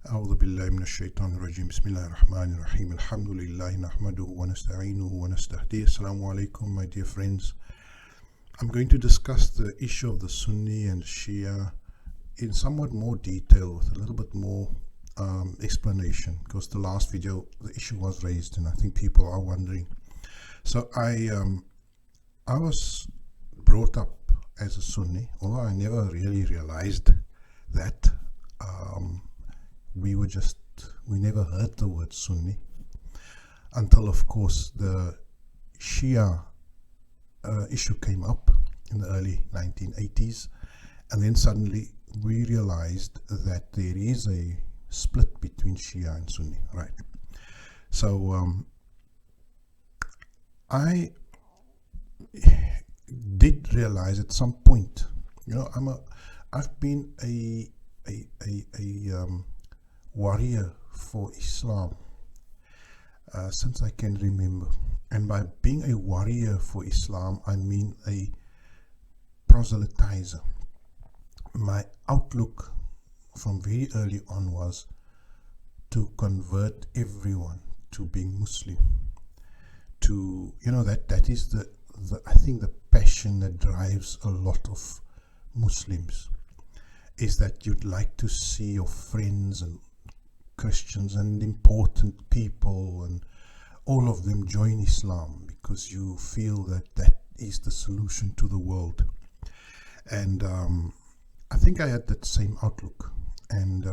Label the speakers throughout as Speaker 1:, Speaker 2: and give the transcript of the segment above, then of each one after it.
Speaker 1: أعوذ بالله من الشيطان الرجيم بسم الله الرحمن الرحيم الحمد لله نحمده ونستعينه ونستهديه. Assalamu alaikum, my dear friends. I'm going to discuss the issue of the Sunni and Shia in somewhat more detail with a little bit more explanation, because the last video the issue was raised and I think people are wondering. So I was brought up as a Sunni, although I never really realized that. We never heard the word Sunni until, of course, the Shia issue came up in the early 1980s, and then suddenly we realized that there is a split between Shia and Sunni, right? So I did realize at some point, I've been a warrior for Islam since I can remember, and by being a warrior for Islam I mean a proselytizer. My outlook from very early on was to convert everyone to being Muslim, to that is the I think the passion that drives a lot of Muslims, is that you'd like to see your friends and Christians and important people and all of them join Islam, because you feel that that is the solution to the world. And I think I had that same outlook, and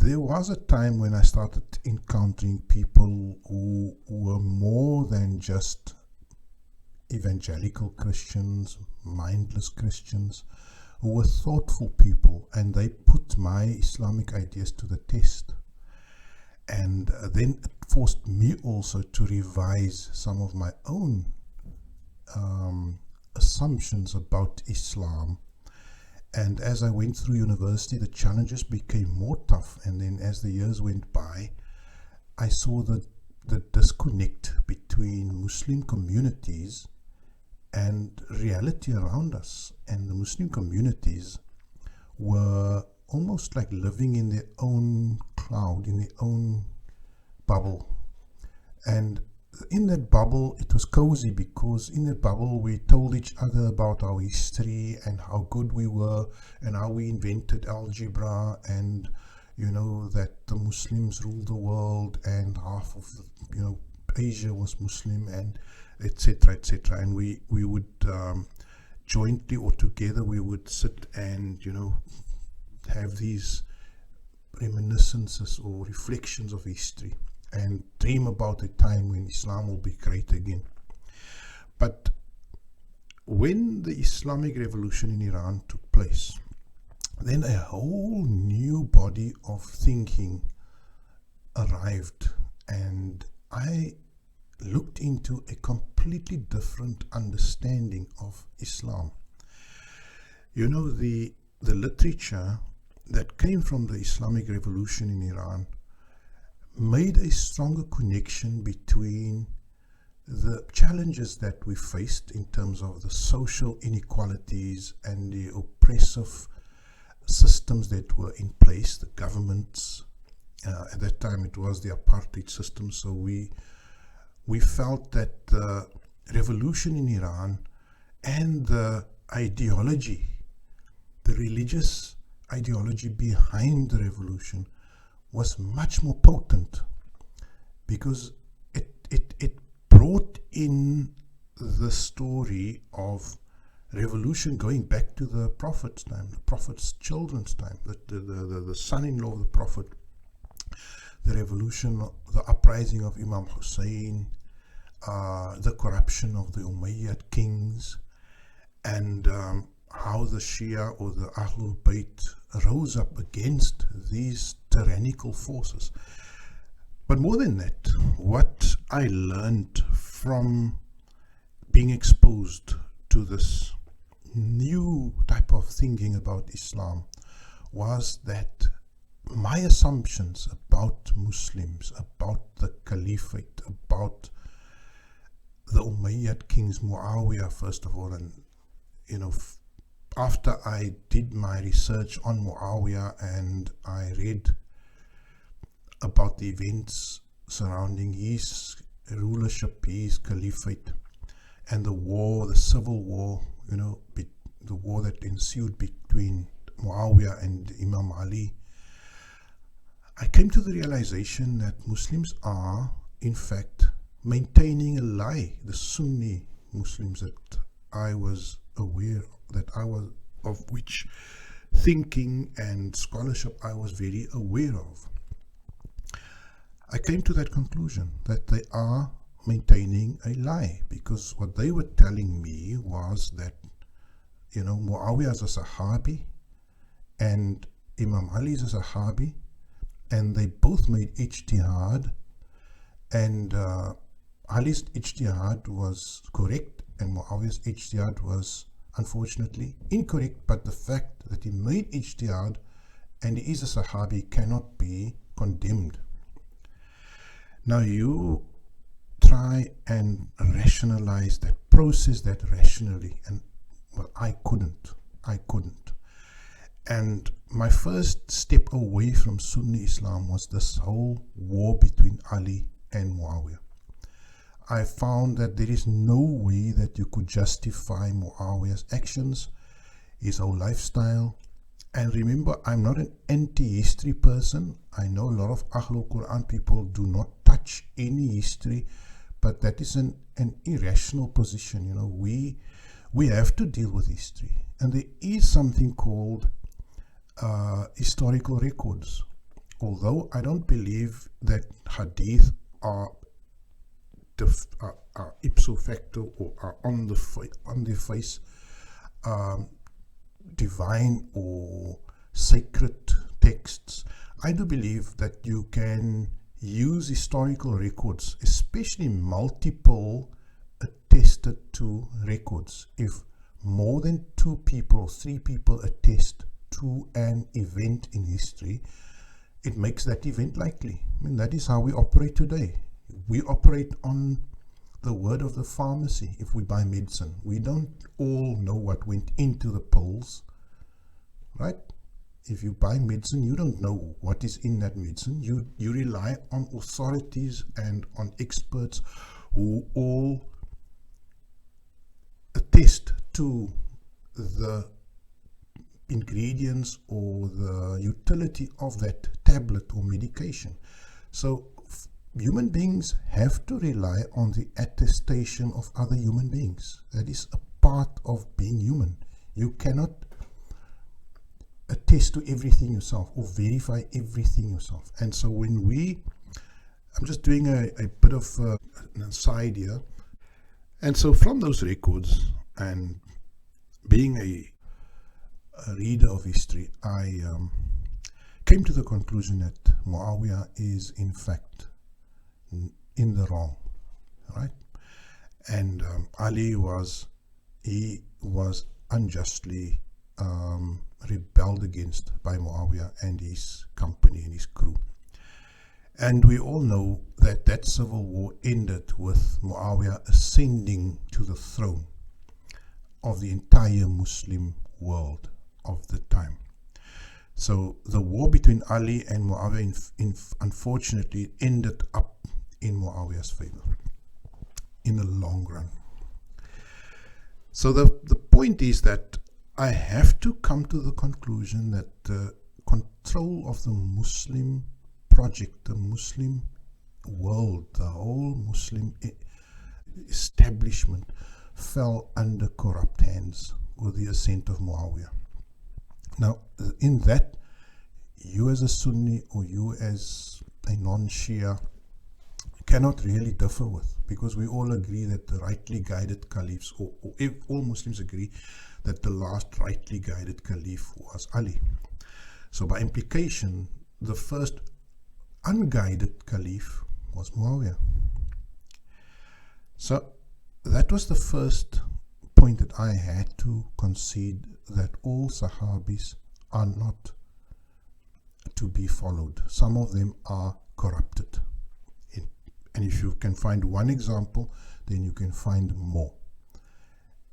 Speaker 1: there was a time when I started encountering people who were more than just evangelical Christians, mindless Christians, who were thoughtful people, and they put my Islamic ideas to the test. And then it forced me also to revise some of my own assumptions about Islam. And as I went through university, the challenges became more tough, and then as the years went by, I saw the disconnect between Muslim communities and reality around us. And the Muslim communities were almost like living in their own cloud, in their own bubble. And in that bubble, it was cozy, because in that bubble we told each other about our history and how good we were and how we invented algebra, and that the Muslims ruled the world and half of Asia was Muslim, and etc. And we would jointly or together we would sit and have these reminiscences or reflections of history and dream about a time when Islam will be great again. But when the Islamic Revolution in Iran took place, then a whole new body of thinking arrived, and I looked into a completely different understanding of Islam. The literature that came from the Islamic Revolution in Iran made a stronger connection between the challenges that we faced in terms of the social inequalities and the oppressive systems that were in place, the governments. At that time it was the apartheid system, so we felt that the revolution in Iran and the ideology, the religious ideology behind the revolution, was much more potent, because it brought in the story of revolution going back to the Prophet's time, the Prophet's children's time, the son-in-law of the Prophet, the revolution, the uprising of Imam Hussein, the corruption of the Umayyad kings, and how the Shia or the Ahlul Bayt rose up against these tyrannical forces. But more than that, what I learned from being exposed to this new type of thinking about Islam was that my assumptions about Muslims, about the Caliphate, about the Umayyad kings, Muawiyah first of all, and after I did my research on Muawiyah and I read about the events surrounding his rulership, his caliphate, and the war, the civil war, the war that ensued between Muawiyah and Imam Ali, I came to the realization that Muslims are, in fact, maintaining a lie. The Sunni Muslims that I was aware of which thinking and scholarship I was very aware of. I came to that conclusion that they are maintaining a lie, because what they were telling me was that, Muawiyah is a Sahabi and Imam Ali is a Sahabi, and they both made ijtihad, and Ali's ijtihad was correct and Muawiyah's ijtihad was unfortunately incorrect, but the fact that he made ijtihad and he is a Sahabi cannot be condemned. Now you try and rationalize that, process that rationally, and well, I couldn't. And my first step away from Sunni Islam was this whole war between Ali and Muawiyah. I found that there is no way that you could justify Muawiyah's actions, his whole lifestyle. And remember, I'm not an anti-history person. I know a lot of Ahlul Quran people do not touch any history, but that is an irrational position. We have to deal with history. And there is something called historical records. Although I don't believe that hadith are ipso facto or are on the face divine or sacred texts, I do believe that you can use historical records, especially multiple attested to records. If more than 2 people, 3 people attest to an event in history, it makes that event likely. That is how we operate today. We operate on the word of the pharmacy. If we buy medicine, we don't all know what went into the pills, right? If you buy medicine, you don't know what is in that medicine. You rely on authorities and on experts who all attest to the ingredients or the utility of that tablet or medication. So human beings have to rely on the attestation of other human beings. That is a part of being human. You cannot attest to everything yourself or verify everything yourself. And so I'm just doing a bit of an aside here. And so from those records and being a reader of history, I came to the conclusion that Muawiyah is in fact in the wrong, right? And Ali was unjustly rebelled against by Muawiyah and his company and his crew. And we all know that civil war ended with Muawiyah ascending to the throne of the entire Muslim world of the time. So the war between Ali and Muawiyah unfortunately ended up in Muawiyah's favor in the long run. So the point is that I have to come to the conclusion that the control of the Muslim project, the Muslim world, the whole Muslim establishment fell under corrupt hands with the ascent of Muawiyah. Now, in that, you as a Sunni or you as a non-Shia cannot really differ with, because we all agree that the rightly guided caliphs, or if all Muslims agree that the last rightly guided caliph was Ali. So by implication, the first unguided caliph was Muawiyah. So that was the first point that I had to concede, that all Sahabis are not to be followed. Some of them are corrupted. And if you can find one example, then you can find more.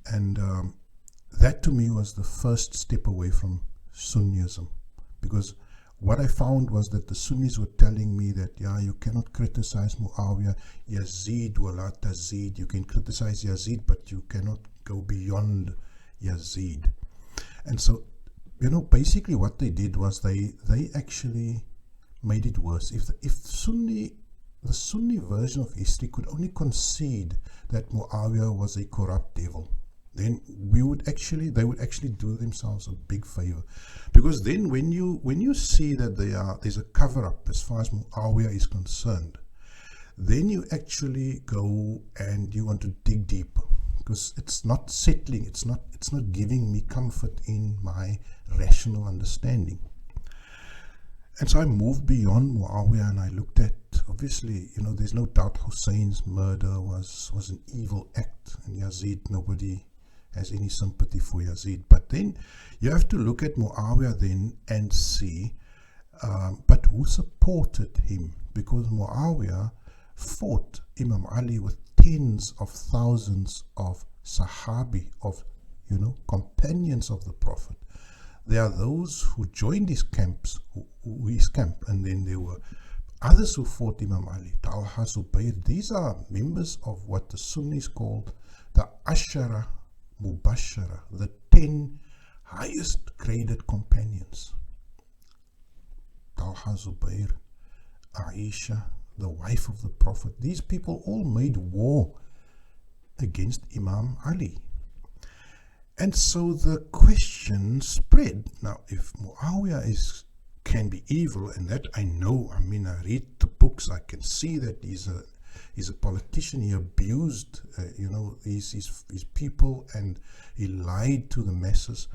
Speaker 1: And that to me was the first step away from Sunnism, because what I found was that the Sunnis were telling me that, yeah, you cannot criticize Muawiyah, Yazid wala tazid. You can criticize Yazid, but you cannot go beyond Yazid. And so, basically what they did was they actually made it worse. If the Sunni version of history could only concede that Muawiyah was a corrupt devil, then they would actually do themselves a big favor, because then when you see that there's a cover-up as far as Muawiyah is concerned, then you actually go and you want to dig deeper, because it's not settling, it's not giving me comfort in my rational understanding. And so I moved beyond Muawiyah and I looked at, obviously, there's no doubt Hussein's murder was an evil act, and Yazid, nobody has any sympathy for Yazid. But then you have to look at Muawiyah then and see, but who supported him? Because Muawiyah fought Imam Ali with tens of thousands of Sahabi, of companions of the Prophet. There are those who joined his camp, and then there were others who fought Imam Ali, Talha, Zubayr. These are members of what the Sunnis called the Ashara Mubashara, the 10 highest graded companions. Talha, Zubayr, Aisha, the wife of the Prophet. These people all made war against Imam Ali. And so the question spread. Now, if Muawiyah can be evil, and that I know, I read the books, I can see that he's a politician. He abused, his people, and he lied to the masses.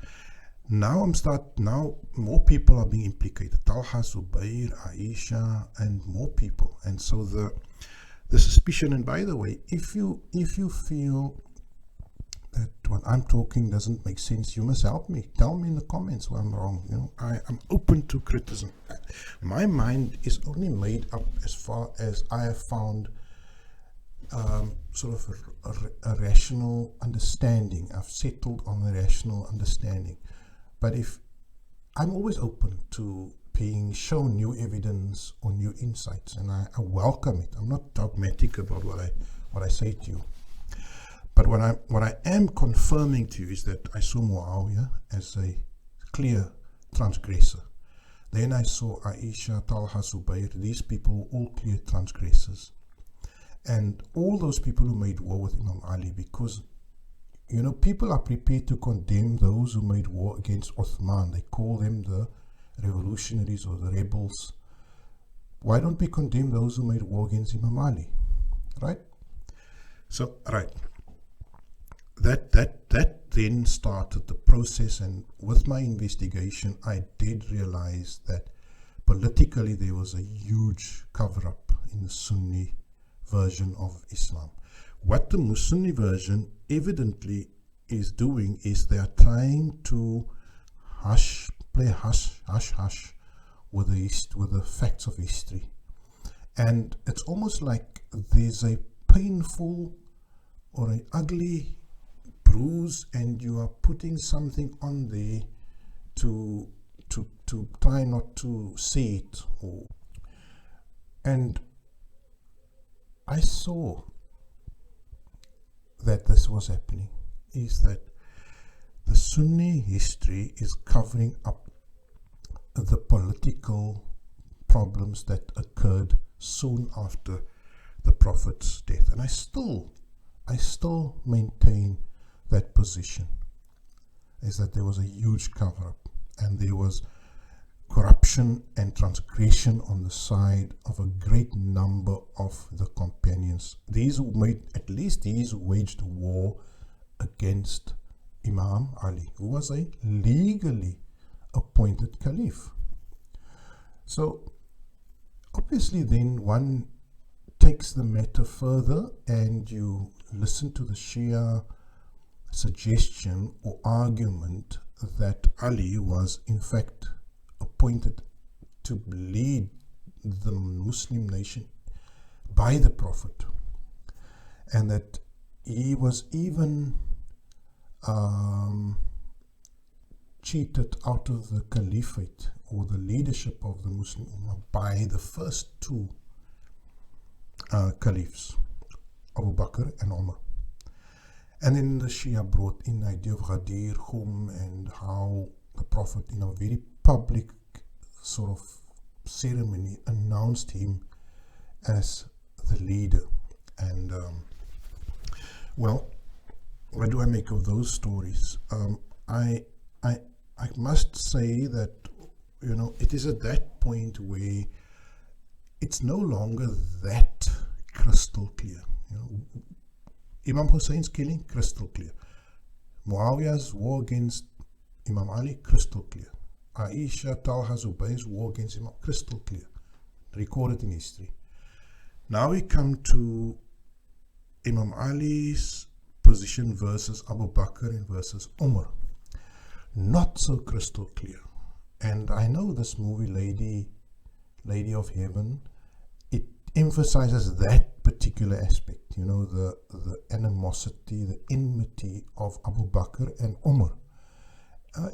Speaker 1: Now more people are being implicated. Talha, Zubayr, Aisha, and more people. And so the suspicion. And by the way, if you feel that what I'm talking doesn't make sense, you must help me. Tell me in the comments where I'm wrong. I'm open to criticism. My mind is only made up as far as I have found sort of a rational understanding. I've settled on a rational understanding. But if I'm always open to being shown new evidence or new insights, and I welcome it. I'm not dogmatic about what I say to you. But what I am confirming to you is that I saw Muawiyah as a clear transgressor. Then I saw Aisha, Talha, Zubayr. These people were all clear transgressors. And all those people who made war with Imam Ali, because, people are prepared to condemn those who made war against Uthman. They call them the revolutionaries or the rebels. Why don't we condemn those who made war against Imam Ali? Right? So, right. That then started the process, and with my investigation, I did realize that politically there was a huge cover-up in the Sunni version of Islam. What the Sunni version evidently is doing is they are trying to play hush with the facts of history, and it's almost like there's a painful or an ugly bruise, and you are putting something on there to try not to see it. And I saw that this was happening, is that the Sunni history is covering up the political problems that occurred soon after the Prophet's death. And I still maintain that position, is that there was a huge cover-up, and there was corruption and transgression on the side of a great number of the companions. These who waged war against Imam Ali, who was a legally appointed caliph. So obviously then one takes the matter further, and you listen to the Shia suggestion or argument that Ali was in fact appointed to lead the Muslim nation by the Prophet, and that he was even cheated out of the caliphate or the leadership of the Muslim Ummah by the first two caliphs, Abu Bakr and Umar. And then the Shia brought in the idea of Ghadir Khum and how the Prophet, in a very public sort of ceremony, announced him as the leader. And well, what do I make of those stories? I must say that, you know, it is at that point where it's no longer that crystal clear. You know, Imam Hussein's killing, crystal clear. Muawiyah's war against Imam Ali, crystal clear. Aisha, Talha, Zubayr's war against Imam, crystal clear. Recorded in history. Now we come to Imam Ali's position versus Abu Bakr and versus Umar. Not so crystal clear. And I know this movie, Lady of Heaven, it emphasizes that particular aspect, you know, the animosity, the enmity of Abu Bakr and Umar.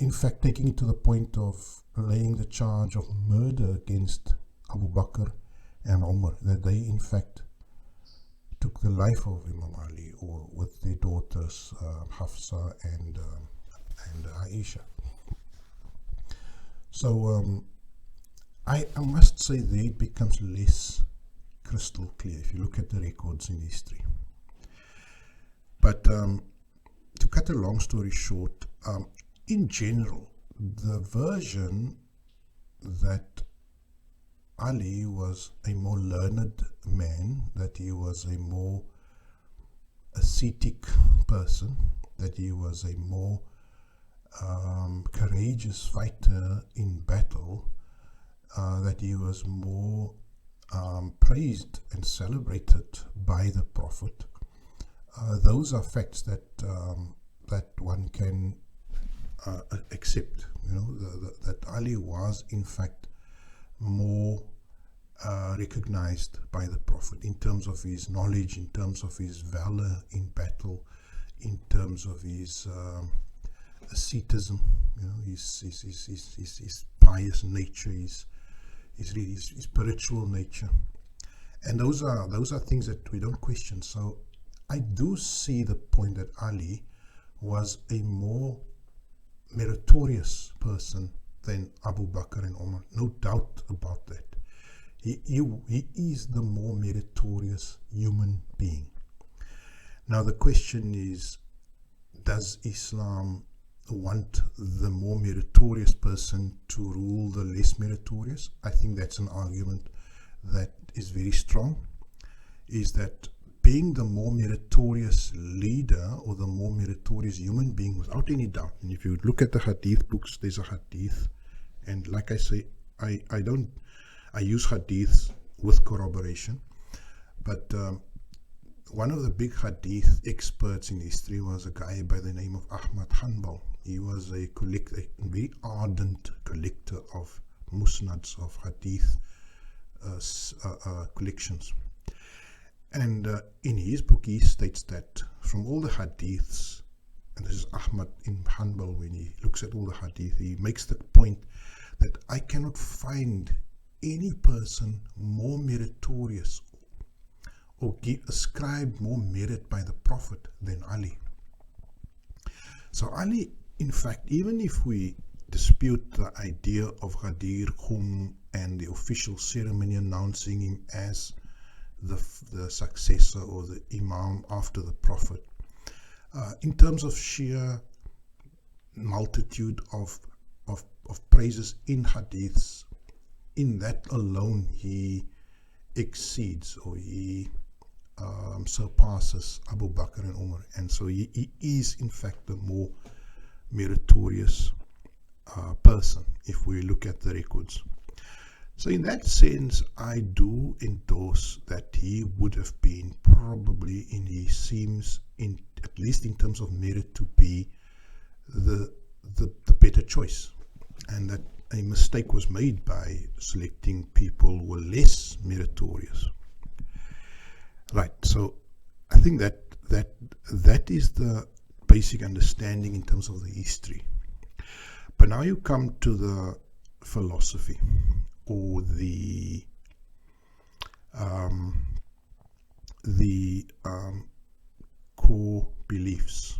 Speaker 1: In fact, taking it to the point of laying the charge of murder against Abu Bakr and Umar, that they in fact took the life of Imam Ali, or with their daughters Hafsa and Aisha. So I must say there it becomes less crystal clear if you look at the records in history. But to cut a long story short, in general, the version that Ali was a more learned man, that he was a more ascetic person, that he was a more courageous fighter in battle, that he was more praised and celebrated by the Prophet. Those are facts that one can accept. You know, that Ali was in fact more recognized by the Prophet in terms of his knowledge, in terms of his valor in battle, in terms of his asceticism, you know, his pious nature, his spiritual nature, and those are things that we don't question. So I do see the point that Ali was a more meritorious person than Abu Bakr and Umar. No doubt about that. He is the more meritorious human being. Now the question is, does Islam want the more meritorious person to rule the less meritorious? I think that's an argument that is very strong, is that being the more meritorious leader or the more meritorious human being, without any doubt. And if you look at the hadith books, there's a hadith, and like I say, I use hadiths with corroboration, but one of the big hadith experts in history was a guy by the name of Ahmad Hanbal. He was a very ardent collector of musnads, of hadith collections. And in his book, he states that from all the hadiths, and this is Ahmad ibn Hanbal, when he looks at all the hadith, he makes the point that I cannot find any person more meritorious or ascribed more merit by the Prophet than Ali. So Ali, in fact, even if we dispute the idea of Ghadir Khum and the official ceremony announcing him as the successor or the Imam after the Prophet, in terms of sheer multitude of praises in hadiths, in that alone he exceeds, or he surpasses Abu Bakr and Umar, and so he is in fact the more meritorious person if we look at the records. So in that sense, I do endorse that he would have been probably, he seems, at least in terms of merit, to be the better choice, and that a mistake was made by selecting people who were less meritorious. Right, so I think that is the basic understanding in terms of the history. But now you come to the philosophy or the core beliefs,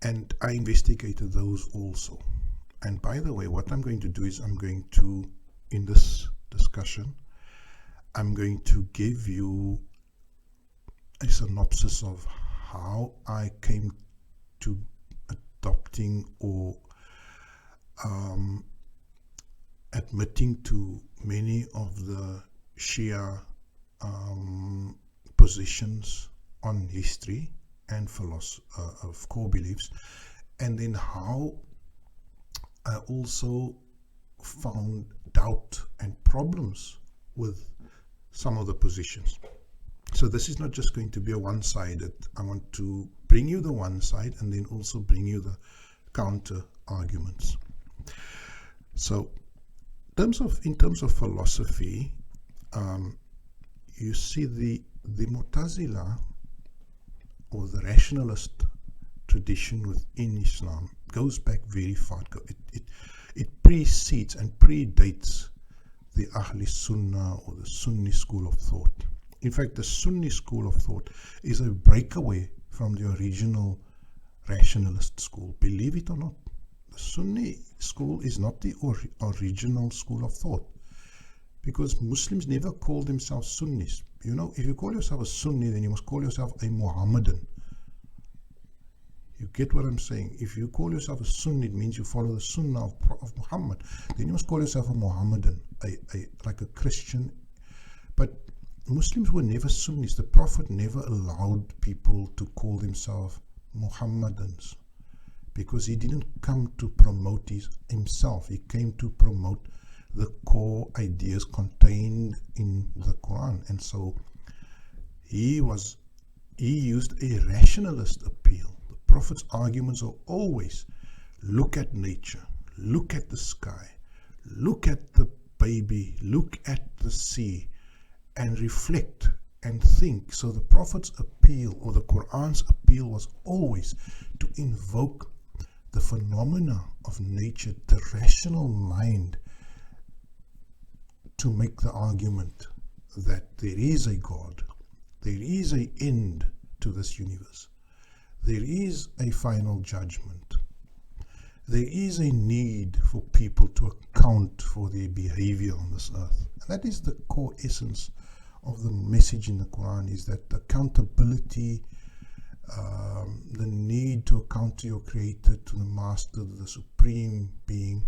Speaker 1: and I investigated those also. And by the way, what I'm going to do is in this discussion, I'm going to give you a synopsis of how I came to adopting or admitting to many of the Shia positions on history and philosophy of core beliefs, and then how I also found doubt and problems with some of the positions. So this is not just going to be a one-sided. I want to bring you the one side and then also bring you the counter arguments. So in terms of philosophy, you see the Mu'tazila, or the rationalist tradition within Islam, goes back very far. It precedes and predates the Ahli Sunnah or the Sunni school of thought. In fact, the Sunni school of thought is a breakaway from the original rationalist school. Believe it or not, the Sunni school is not the original school of thought, because Muslims never call themselves Sunnis. You know, if you call yourself a Sunni, then you must call yourself a Muhammadan. You get what I'm saying? If you call yourself a Sunni, it means you follow the Sunnah of Muhammad. Then you must call yourself a Muhammadan, like a Christian. But Muslims were never Sunnis. The Prophet never allowed people to call themselves Muhammadans, because he didn't come to promote himself. He came to promote the core ideas contained in the Quran. And so he used a rationalist appeal. The Prophet's arguments are always, look at nature, look at the sky, look at the baby, look at the sea, and reflect and think. So the Prophet's appeal, or the Quran's appeal, was always to invoke the phenomena of nature, the rational mind, to make the argument that there is a God, there is an end to this universe, there is a final judgment, there is a need for people to account for their behavior on this earth. And that is the core essence of the message in the Quran, is that accountability, the need to account to your Creator, to the Master, the Supreme Being,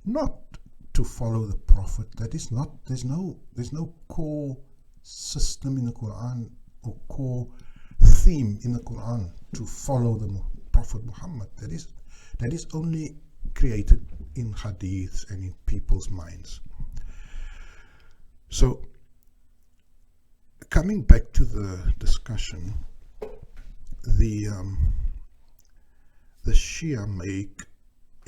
Speaker 1: not to follow the Prophet. That is not, there's no core system in the Quran or core theme in the Quran to follow the Prophet Muhammad. That is only created in hadiths and in people's minds. So, coming back to the discussion, the Shia make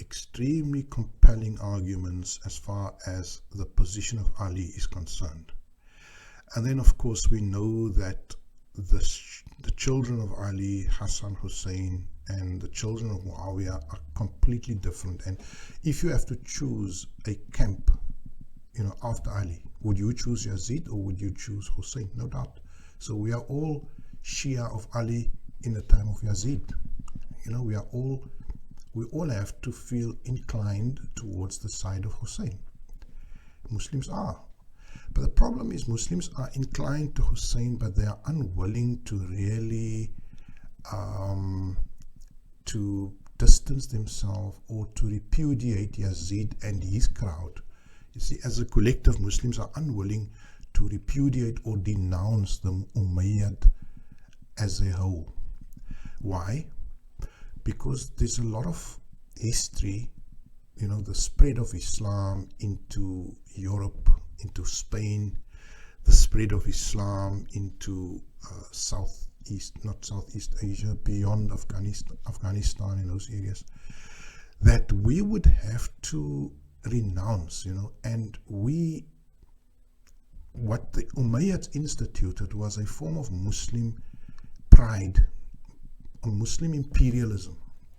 Speaker 1: extremely compelling arguments as far as the position of Ali is concerned. And then, of course, we know that the children of Ali, Hassan, Hussein, and the children of Muawiyah are completely different. And if you have to choose a camp, after Ali, would you choose Yazid or would you choose Hussein? No doubt. So we are all Shia of Ali in the time of Yazid. We all have to feel inclined towards the side of Hussein. Muslims are. But the problem is, Muslims are inclined to Hussein, but they are unwilling to really to distance themselves or to repudiate Yazid and his crowd. You see, as a collective, Muslims are unwilling to repudiate or denounce the Umayyad as a whole. Why? Because there's a lot of history, the spread of Islam into Europe, into Spain, the spread of Islam into not Southeast Asia, beyond Afghanistan and those areas, that we would have to renounce, and what the Umayyads instituted was a form of Muslim pride, a Muslim imperialism,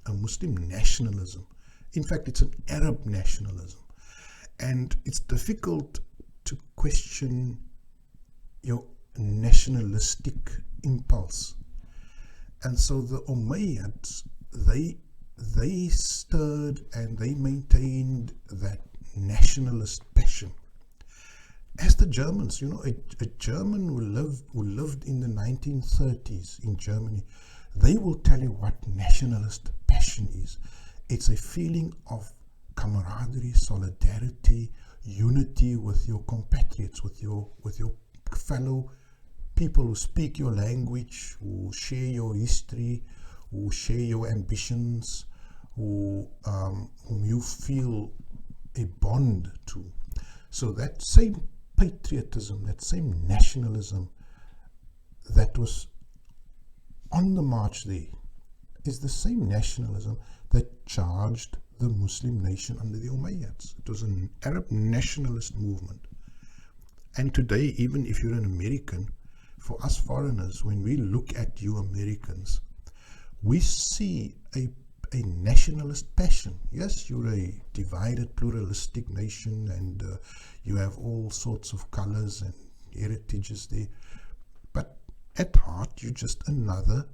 Speaker 1: a Muslim nationalism. In fact, it's an Arab nationalism. And it's difficult to question your nationalistic impulse. And so the Umayyads, they stirred and they maintained that nationalist passion. As the Germans, a German who lived in the 1930s in Germany, they will tell you what nationalist passion is. It's a feeling of camaraderie, solidarity, unity with your compatriots, with your fellow people who speak your language, who share your history, who share your ambitions, whom you feel a bond to. So that same patriotism, that same nationalism that was on the march there is the same nationalism that charged the Muslim nation under the Umayyads. It was an Arab nationalist movement. And today, even if you're an American, for us foreigners, when we look at you Americans, we see a nationalist passion. Yes, you're a divided, pluralistic nation, and you have all sorts of colors and heritages there. But at heart, you're just another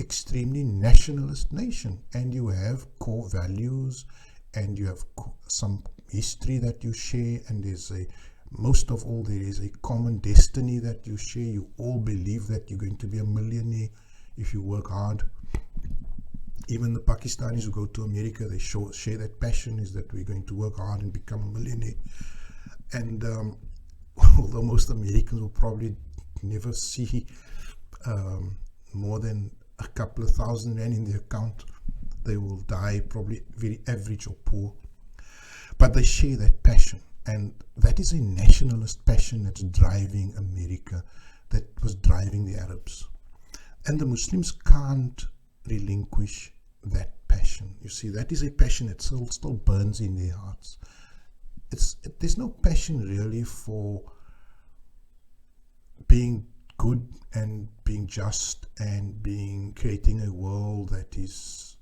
Speaker 1: extremely nationalist nation, and you have core values, and you have some history that you share, and most of all, there is a common destiny that you share. You all believe that you're going to be a millionaire if you work hard. Even the Pakistanis who go to America, they share that passion, is that we're going to work hard and become a millionaire. And although most Americans will probably never see more than a couple of thousand rand in their account, they will die probably very average or poor. But they share that passion. And that is a nationalist passion that's driving America, that was driving the Arabs. And the Muslims can't relinquish that passion. You see, that is a passion that still burns in their hearts. There's no passion really for being good and being just and creating a world that is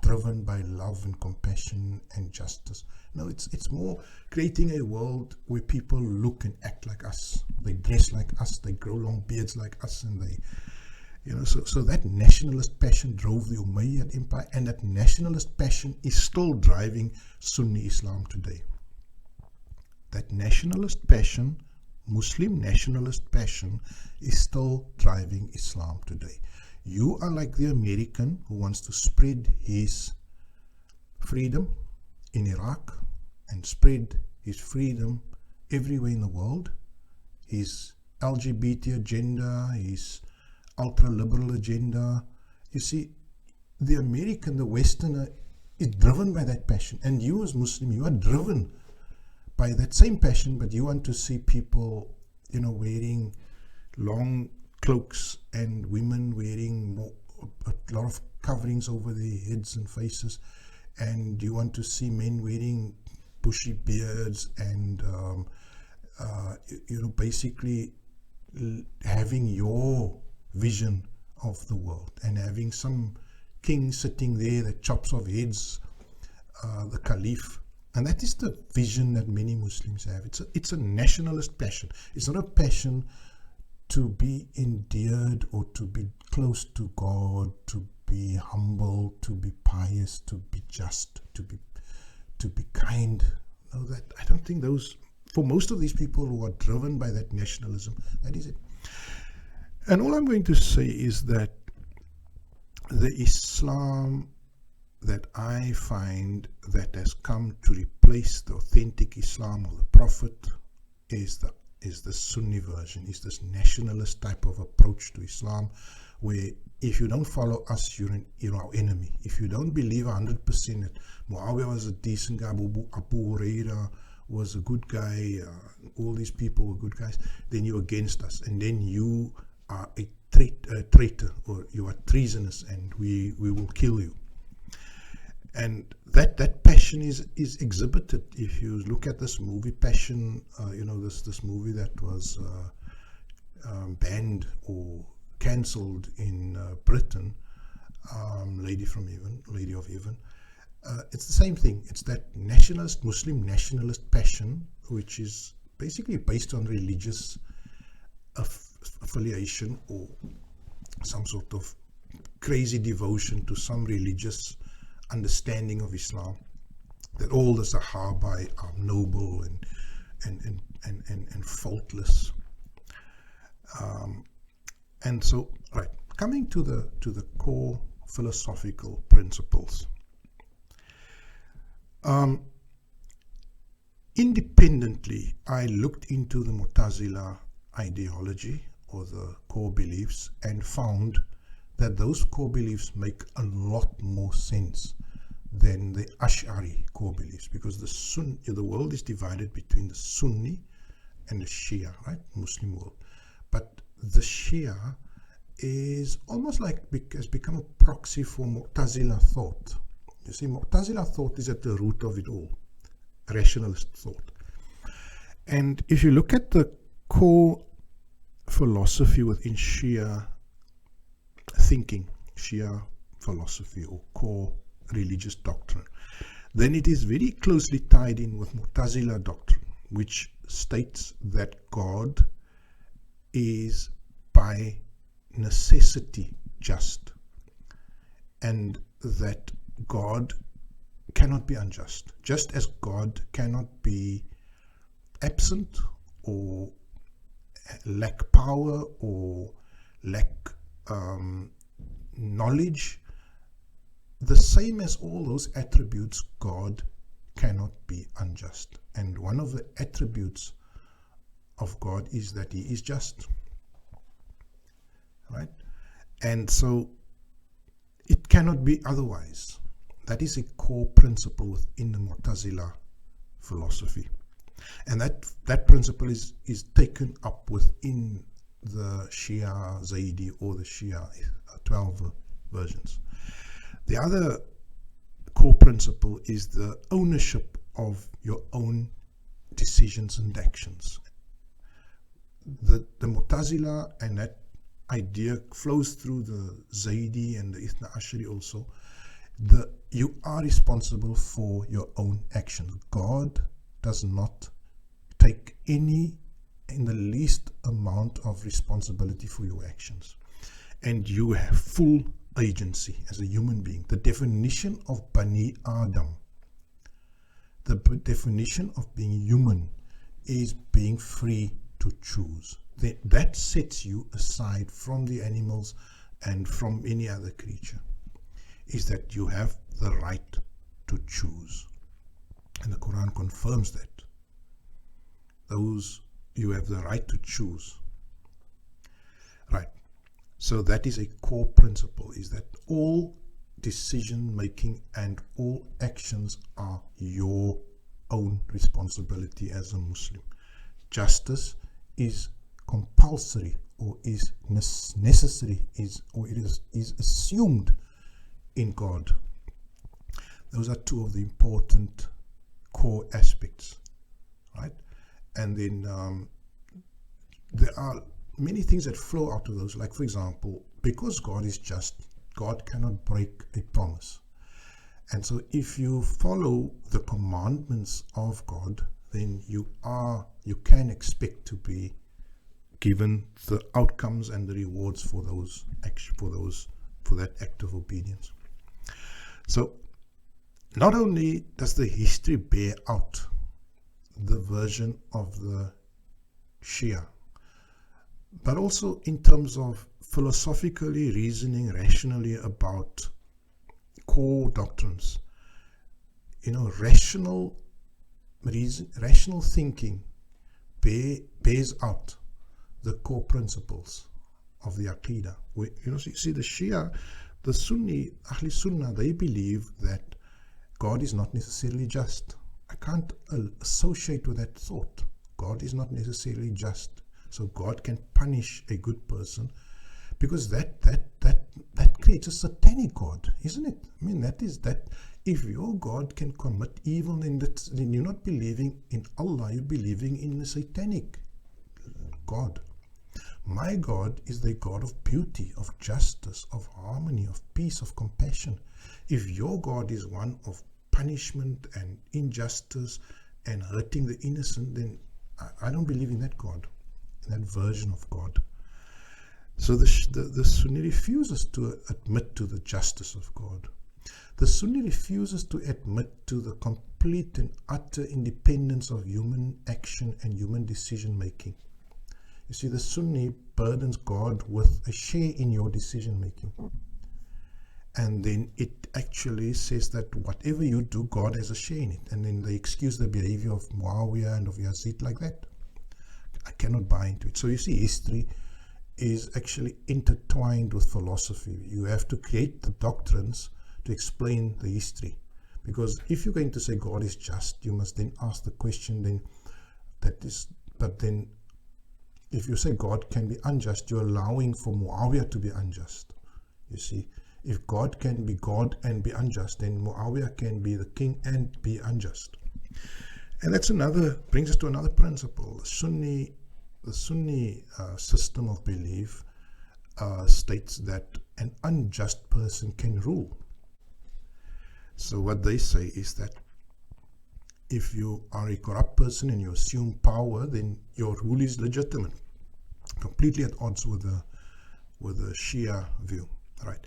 Speaker 1: driven by love and compassion and justice. No, it's more creating a world where people look and act like us. They dress like us, they grow long beards like us, and they, so that nationalist passion drove the Umayyad Empire, and that nationalist passion is still driving Sunni Islam today. That nationalist passion, Muslim nationalist passion, is still driving Islam today. You are like the American who wants to spread his freedom in Iraq and spread his freedom everywhere in the world. His LGBT agenda, his ultra-liberal agenda. You see, the American, the Westerner, is driven by that passion. And you as Muslim, you are driven by that same passion, but you want to see people, wearing long cloaks and women wearing a lot of coverings over their heads and faces, and you want to see men wearing bushy beards and basically having your vision of the world, and having some king sitting there that chops off heads, the caliph. And that is the vision that many Muslims have. It's a nationalist passion. It's not a passion to be endeared or to be close to God, to be humble, to be pious, to be just, to be kind. No, that I don't think those, for most of these people who are driven by that nationalism, that is it. And all I'm going to say is that the Islam that I find that has come to replace the authentic Islam of the Prophet is the Sunni version, is this nationalist type of approach to Islam, where if you don't follow us, you're our enemy. If you don't believe 100% that Muawiyah was a decent guy, Abu Huraira was a good guy, all these people were good guys, then you're against us, and then you are a traitor, or you are treasonous, and we will kill you. And that passion is exhibited. If you look at this movie Passion, this movie that was banned or cancelled in Britain, Lady of Heaven. It's the same thing. It's that nationalist, Muslim nationalist passion, which is basically based on religious affiliation or some sort of crazy devotion to some religious understanding of Islam, that all the Sahaba are noble and faultless. And so, right, coming to the core philosophical principles. Independently, I looked into the Mu'tazila ideology or the core beliefs and found that those core beliefs make a lot more sense than the Ash'ari core beliefs, because the world is divided between the Sunni and the Shia, right? Muslim world. But the Shia is almost like has become a proxy for Mu'tazila thought. You see, Mu'tazila thought is at the root of it all, rationalist thought. And if you look at the core philosophy within Shia thinking, Shia philosophy or core religious doctrine, then it is very closely tied in with Mu'tazila doctrine, which states that God is by necessity just, and that God cannot be unjust, just as God cannot be absent or lack power or lack knowledge. The same as all those attributes, God cannot be unjust. And one of the attributes of God is that he is just, right? And so it cannot be otherwise. That is a core principle within the Mu'tazila philosophy. And that principle is taken up within the Shia Zaidi or the Shia 12 versions. The other core principle is the ownership of your own decisions and actions. The Mu'tazila, and that idea flows through the Zaidi and the Ithna Ashari also. You are responsible for your own actions. God does not take any in the least amount of responsibility for your actions, and you have full agency as a human being. The definition of Bani Adam, the definition of being human, is being free to choose. That sets you aside from the animals and from any other creature, is that you have the right to choose. And the Quran confirms that. You have the right to choose. Right. So that is a core principle, is that all decision making and all actions are your own responsibility as a Muslim. Justice is compulsory, or is necessary, is assumed in God. Those are two of the important core aspects, right? And then there are many things that flow out of those, like, for example, because God is just, God cannot break a promise. And so if you follow the commandments of God, then you can expect to be given the outcomes and the rewards for that act of obedience. So not only does the history bear out the version of the Shia, but also in terms of philosophically reasoning rationally about core doctrines, rational thinking bears out the core principles of the Aqidah. See, the Shia, the Sunni, Ahl Sunnah, they believe that God is not necessarily just. I can't associate with that thought. God is not necessarily just. So God can punish a good person, because that creates a satanic God, isn't it? I mean, that if your God can commit evil, then you're not believing in Allah, you're believing in a satanic God. My God is the God of beauty, of justice, of harmony, of peace, of compassion. If your God is one of punishment and injustice and hurting the innocent, then I don't believe in that God, in that version of God. So the Sunni refuses to admit to the justice of God. The Sunni refuses to admit to the complete and utter independence of human action and human decision making. You see, the Sunni burdens God with a share in your decision making. And then it actually says that whatever you do, God has a share in it. And then they excuse the behavior of Muawiyah and of Yazid like that. I cannot buy into it. So you see, history is actually intertwined with philosophy. You have to create the doctrines to explain the history. Because if you're going to say God is just, you must then ask the question then but then if you say God can be unjust, you're allowing for Muawiyah to be unjust. You see, if God can be God and be unjust, then Muawiyah can be the king and be unjust. And that's brings us to another principle. The Sunni system of belief states that an unjust person can rule. So what they say is that if you are a corrupt person and you assume power, then your rule is legitimate, completely at odds with the Shia view. Right?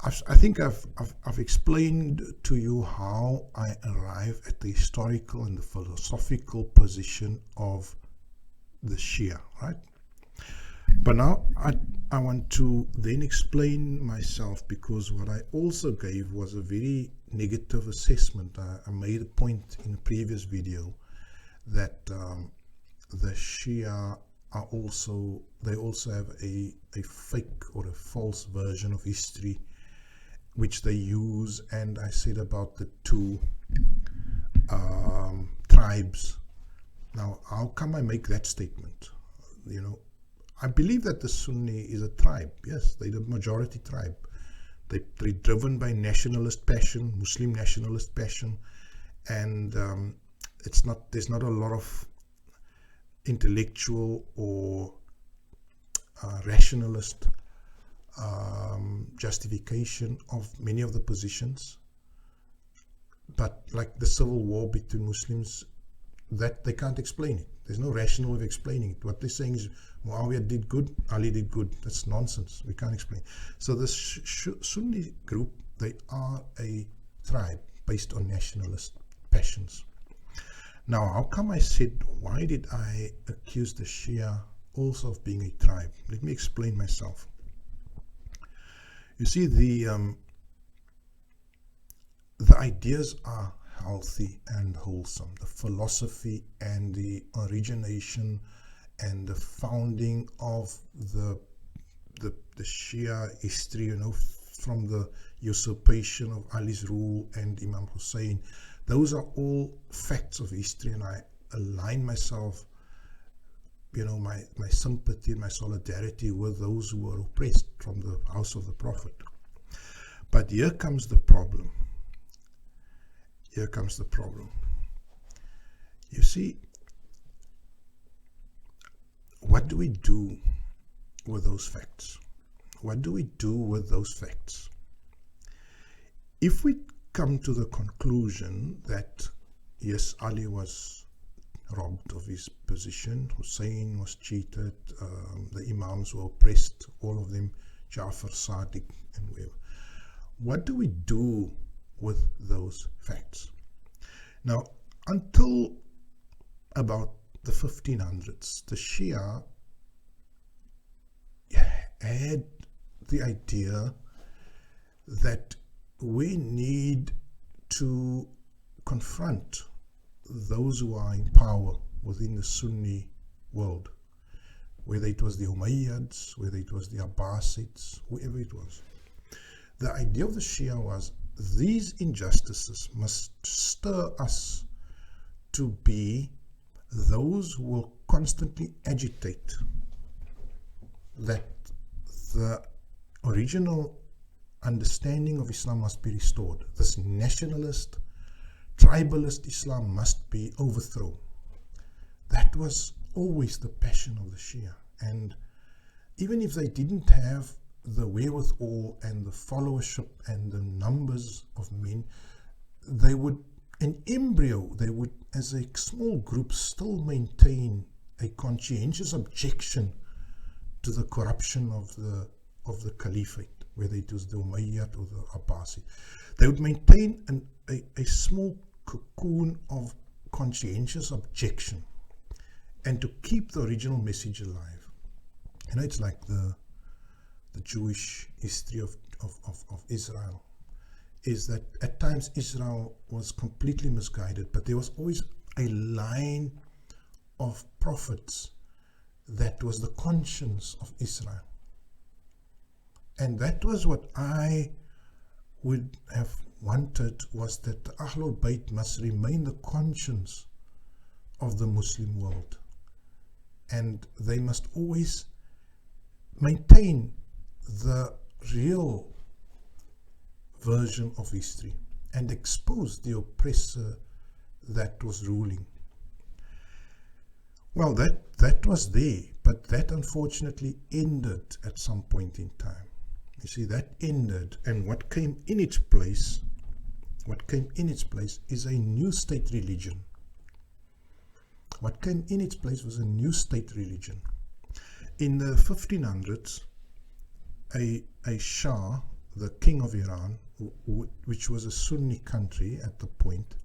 Speaker 1: I think I've explained to you how I arrive at the historical and the philosophical position of the Shia, right? But now I want to then explain myself, because what I also gave was a very negative assessment. I made a point in a previous video that the Shia are also have a fake or a false version of history which they use. And I said about the two tribes. Now, how come I make that statement? You know, I believe that the Sunni is a tribe. Yes, they're the majority tribe. They're driven by nationalist passion, Muslim nationalist passion, and there's not a lot of intellectual or rationalist justification of many of the positions. But like the civil war between Muslims, that they can't explain it. There's no rational way of explaining it. What they're saying is Muawiyah did good, Ali did good. That's nonsense. We can't explain. So the Sunni group, they are a tribe based on nationalist passions. Now, how come I said, why did I accuse the Shia also of being a tribe? Let me explain myself. You see, the ideas are healthy and wholesome. The philosophy and the origination and the founding of the Shia history, you know, from the usurpation of Ali's rule and Imam Hussein, those are all facts of history, and I align myself, you know, my sympathy and my solidarity with those who were oppressed from the house of the Prophet. But here comes the problem. Here comes the problem. You see, what do we do with those facts? What do we do with those facts? If we come to the conclusion that, yes, Ali was robbed of his position, Hussein was cheated, the Imams were oppressed, all of them, Ja'far, Sadiq, and whoever. What do we do with those facts? Now, until about the 1500s, the Shia had the idea that we need to confront those who are in power within the Sunni world, whether it was the Umayyads, whether it was the Abbasids, whoever it was. The idea of the Shia was these injustices must stir us to be those who will constantly agitate that the original understanding of Islam must be restored. This nationalist, tribalist Islam must be overthrown. That was always the passion of the Shia. And even if they didn't have the wherewithal and the followership and the numbers of men, they would, in embryo, they would, as a small group, still maintain a conscientious objection to the corruption of the caliphate, whether it was the Umayyad or the Abbasid. They would maintain a small cocoon of conscientious objection, and to keep the original message alive. You know, it's like the Jewish history of Israel, is that at times Israel was completely misguided, but there was always a line of prophets that was the conscience of Israel. And that was what I would have wanted, was that the Ahlul Bayt must remain the conscience of the Muslim world. And they must always maintain the real version of history and expose the oppressor that was ruling. Well, that was there, but that unfortunately ended at some point in time. You see, that ended, and what came in its place is a new state religion. What came in its place was a new state religion. In the 1500s, a Shah, the king of Iran, which was a Sunni country at the point,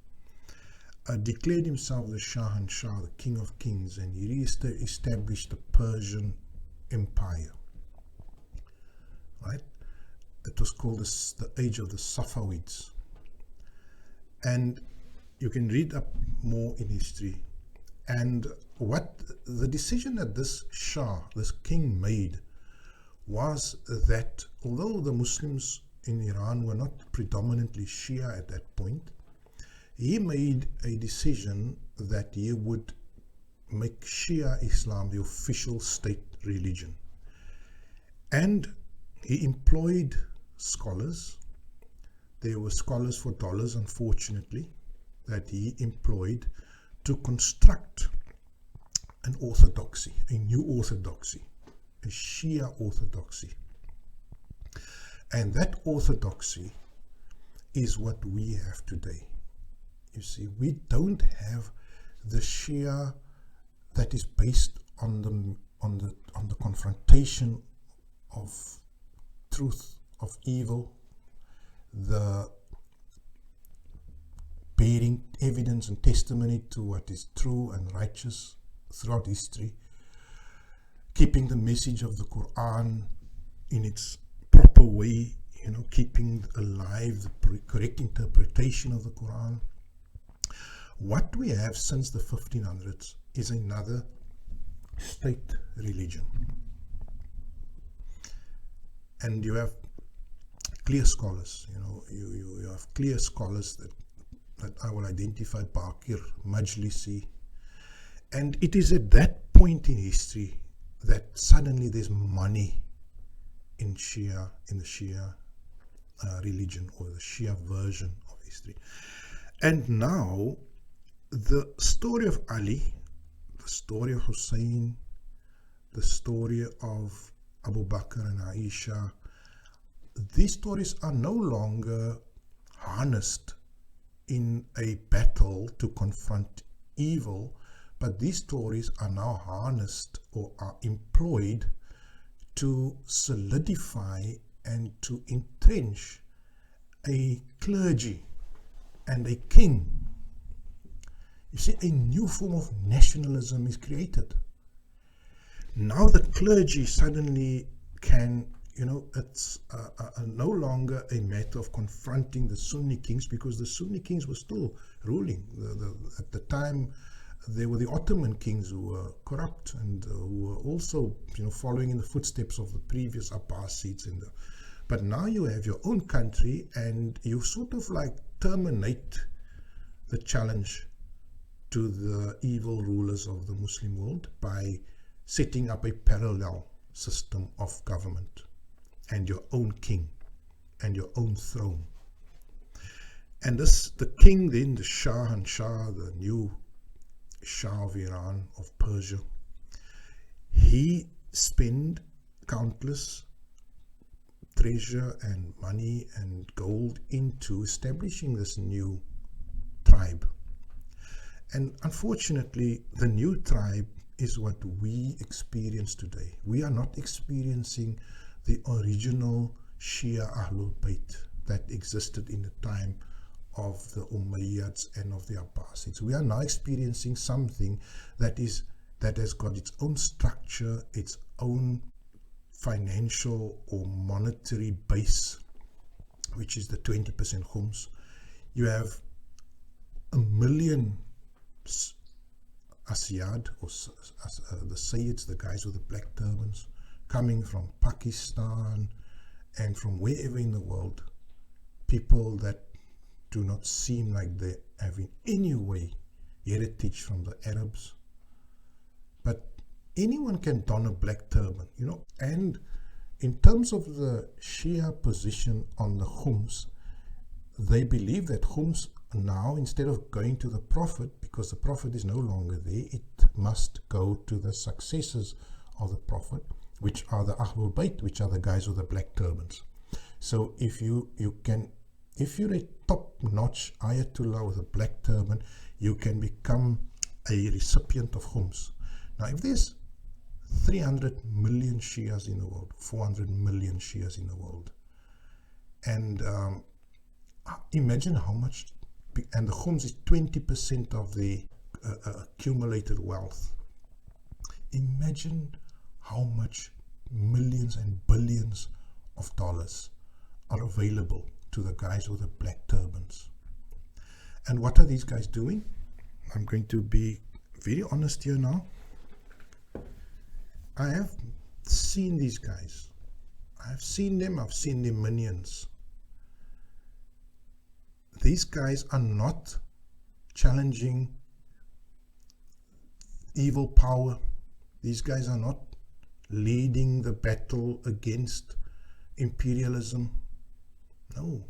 Speaker 1: declared himself the Shah and Shah, the king of kings, and he re-established the Persian Empire. Right? It was called the age of the Safavids. And you can read up more in history. And what the decision that this Shah, this king, made was that although the Muslims in Iran were not predominantly Shia at that point, he made a decision that he would make Shia Islam the official state religion. And he employed scholars. There were scholars for dollars, unfortunately, that he employed to construct an orthodoxy, a new orthodoxy, a Shia orthodoxy. And that orthodoxy is what we have today. You see, we don't have the Shia that is based on the confrontation of truth, of evil, the bearing evidence and testimony to what is true and righteous throughout history, keeping the message of the Quran in its proper way, you know, keeping alive the correct interpretation of the Quran. What we have since the 1500s is another state religion. And you have clear scholars, you know, you have clear scholars that I will identify: Baqir, Majlisi. And it is at that point in history that suddenly there's money in the Shia religion, or the Shia version of history. And now the story of Ali, the story of Hussein, the story of Abu Bakr and Aisha, these stories are no longer harnessed in a battle to confront evil, but these stories are now harnessed or are employed to solidify and to entrench a clergy and a king. You see, a new form of nationalism is created. Now the clergy suddenly can, you know, it's no longer a matter of confronting the Sunni kings, because the Sunni kings were still ruling. At the time, there were the Ottoman kings who were corrupt and who were also, you know, following in the footsteps of the previous Abbasids. But now you have your own country, and you sort of like terminate the challenge to the evil rulers of the Muslim world by setting up a parallel system of government and your own king and your own throne. And the king then, the Shah and Shah, the new Shah of Iran, of Persia, he spent countless treasure and money and gold into establishing this new tribe. And unfortunately, the new tribe is what we experience today. We are not experiencing the original Shia Ahlul Bayt that existed in the time of the Umayyads and of the Abbasids. We are now experiencing something that has got its own structure, its own financial or monetary base, which is the 20% khums. You have a million Asiyad, or the Sayyids, the guys with the black turbans, coming from Pakistan and from wherever in the world, people that do not seem like they have in any way heritage from the Arabs. But anyone can don a black turban, you know. And in terms of the Shia position on the khums, they believe that khums now, instead of going to the Prophet, because the Prophet is no longer there, it must go to the successors of the Prophet, which are the Ahlul Bayt, which are the guys with the black turbans. So if you're a top-notch Ayatollah with a black turban, you can become a recipient of khums. Now, if there's 300 million Shias in the world, 400 million Shias in the world, and imagine how much, and the khums is 20% of the accumulated wealth. Imagine how much millions and billions of dollars are available to the guys with the black turbans. And what are these guys doing? I'm going to be very honest here now. I have seen these guys. I've seen them. I've seen their minions. These guys are not challenging evil power. These guys are not leading the battle against imperialism. No.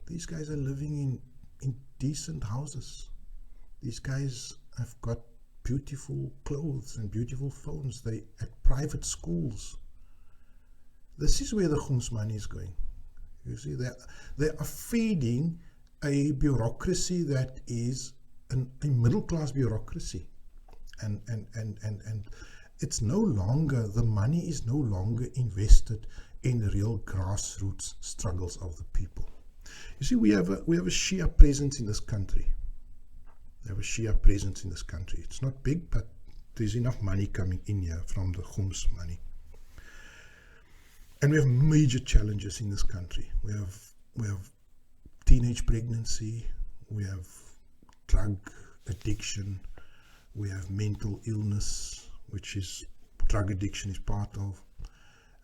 Speaker 1: These guys are living in decent houses. These guys have got beautiful clothes and beautiful phones. They at private schools. This is where the khums money is going. You see, they are feeding a bureaucracy that is a middle-class bureaucracy. And it's no longer, the money is no longer invested in the real grassroots struggles of the people. You see, we have a Shia presence in this country. We have a Shia presence in this country. It's not big, but there's enough money coming in here from the khums money. And we have major challenges in this country. We have teenage pregnancy, we have drug addiction, we have mental illness, which is drug addiction is part of.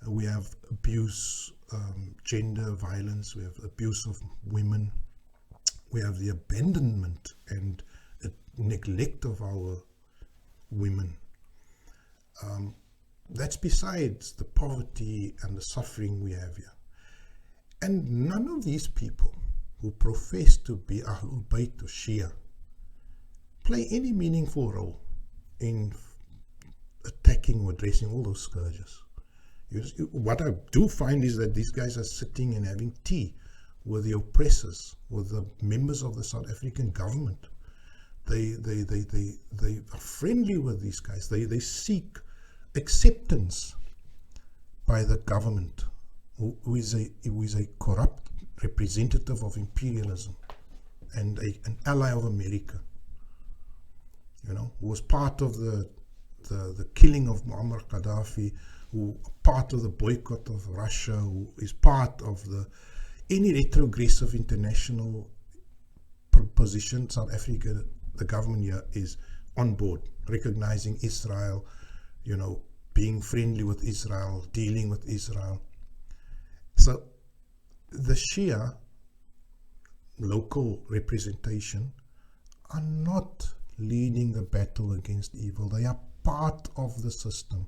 Speaker 1: We have abuse, gender violence, we have abuse of women, we have the abandonment and neglect of our women. That's besides the poverty and the suffering we have here. And none of these people who profess to be Ahlul Bayt or Shia play any meaningful role in attacking or addressing all those scourges. What I do find is that these guys are sitting and having tea with the oppressors, with the members of the South African government. They are friendly with these guys. They seek acceptance by the government, who is a corrupt representative of imperialism and an ally of America, you know, who was part of the killing of Muammar Gaddafi, who part of the boycott of Russia, who is part of any retrogressive international position. South Africa, the government here is on board, recognizing Israel, you know, being friendly with Israel, dealing with Israel. So the Shia local representation are not leading the battle against evil. They are part of the system.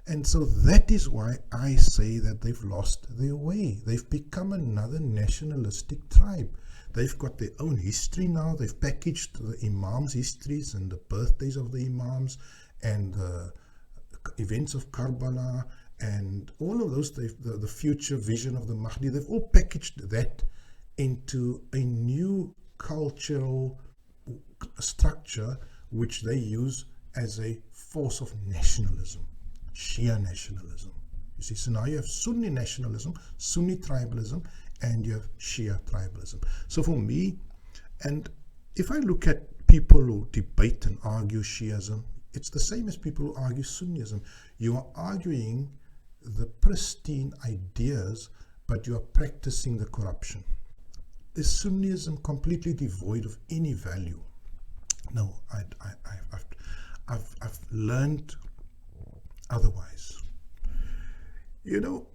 Speaker 1: And so that is why I say that they've lost their way. They've become another nationalistic tribe. They've got their own history now. They've packaged the Imams' histories and the birthdays of the Imams and the events of Karbala and all of those, the future vision of the Mahdi, they've all packaged that into a new cultural structure which they use as a force of nationalism, Shia nationalism. You see, so now you have Sunni nationalism, Sunni tribalism, and you have Shia tribalism. So for me, and if I look at people who debate and argue Shiism, it's the same as people who argue Sunnism. You are arguing the pristine ideas, but you are practicing the corruption. Is Sunnism completely devoid of any value? No, I've learned otherwise. You know,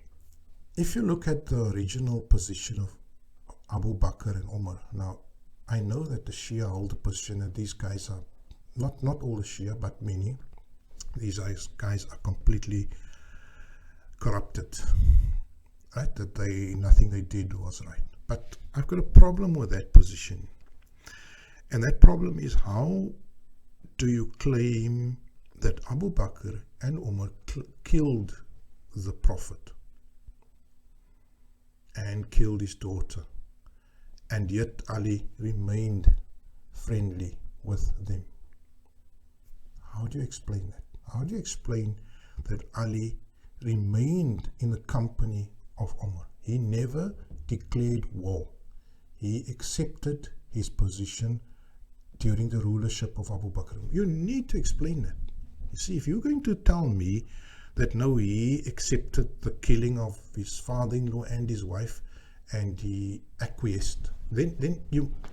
Speaker 1: if you look at the original position of Abu Bakr and Umar, now I know that the Shia hold the position that these guys are, not all the Shia, but many, these guys are completely corrupted, right? That nothing they did was right. But I've got a problem with that position. And that problem is, how do you claim that Abu Bakr and Umar killed the Prophet and killed his daughter, and yet Ali remained friendly with them? How do you explain that? How do you explain that Ali remained in the company of Umar? He never declared war. He accepted his position during the rulership of Abu Bakr. You need to explain that. You see, if you're going to tell me that no, he accepted the killing of his father-in-law and his wife and he acquiesced, then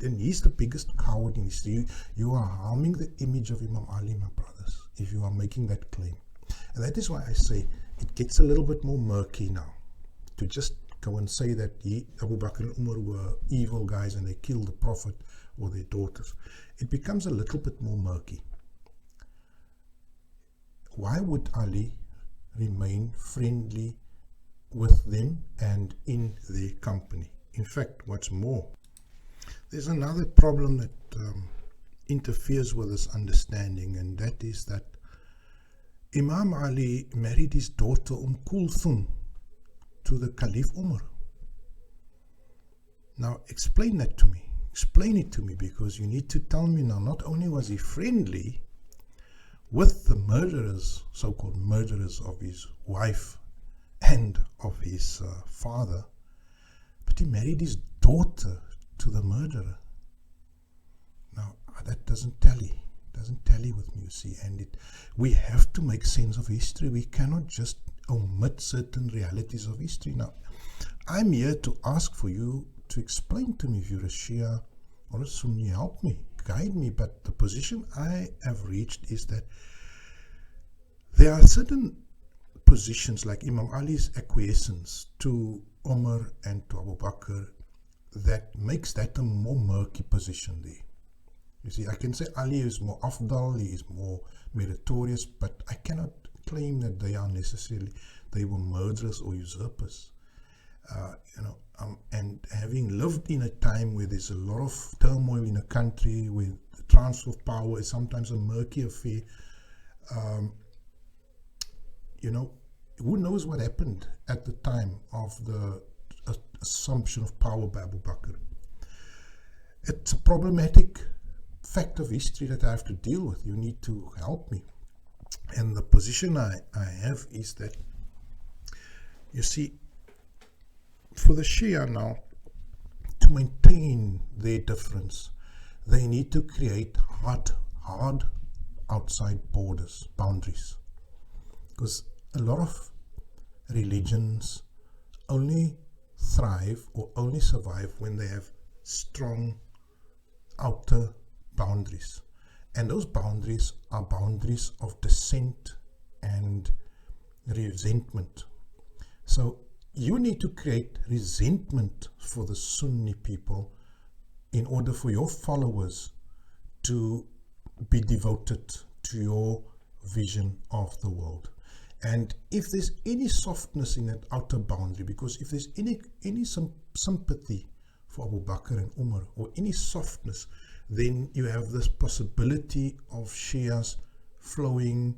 Speaker 1: he's the biggest coward in history. You are harming the image of Imam Ali, my brothers, if you are making that claim. And that is why I say it gets a little bit more murky now. To just go and say that Abu Bakr and Umar were evil guys and they killed the Prophet or their daughters, it becomes a little bit more murky. Why would Ali remain friendly with them and in their company? In fact, what's more, there's another problem that interferes with this understanding, and that is that Imam Ali married his daughter Kulthum to the Caliph Umar. Now explain that to me. Explain it to me, because you need to tell me now, not only was he friendly with the murderers, so-called murderers of his wife and of his father, but he married his daughter to the murderer. Now that doesn't tally with me, you see, and we have to make sense of history. We cannot just omit certain realities of history. Now I'm here to ask for you to explain to me, if you're a Shia or a Sunni, help me, guide me. But the position I have reached is that there are certain positions, like Imam Ali's acquiescence to Umar and to Abu Bakr, that makes that a more murky position there. You see, I can say Ali is more afdal, he is more meritorious, but I cannot claim that they were murderers or usurpers. And having lived in a time where there's a lot of turmoil in a country, where the transfer of power is sometimes a murky affair, who knows what happened at the time of the assumption of power by Abu Bakr. It's a problematic fact of history that I have to deal with. You need to help me. And the position I have is that, you see, for the Shia now, to maintain their difference, they need to create hard outside boundaries. Because a lot of religions only thrive or only survive when they have strong outer boundaries. And those boundaries are boundaries of dissent and resentment. So you need to create resentment for the Sunni people in order for your followers to be devoted to your vision of the world. And if there's any softness in that outer boundary, because if there's any sympathy for Abu Bakr and Umar, or any softness, then you have this possibility of Shias flowing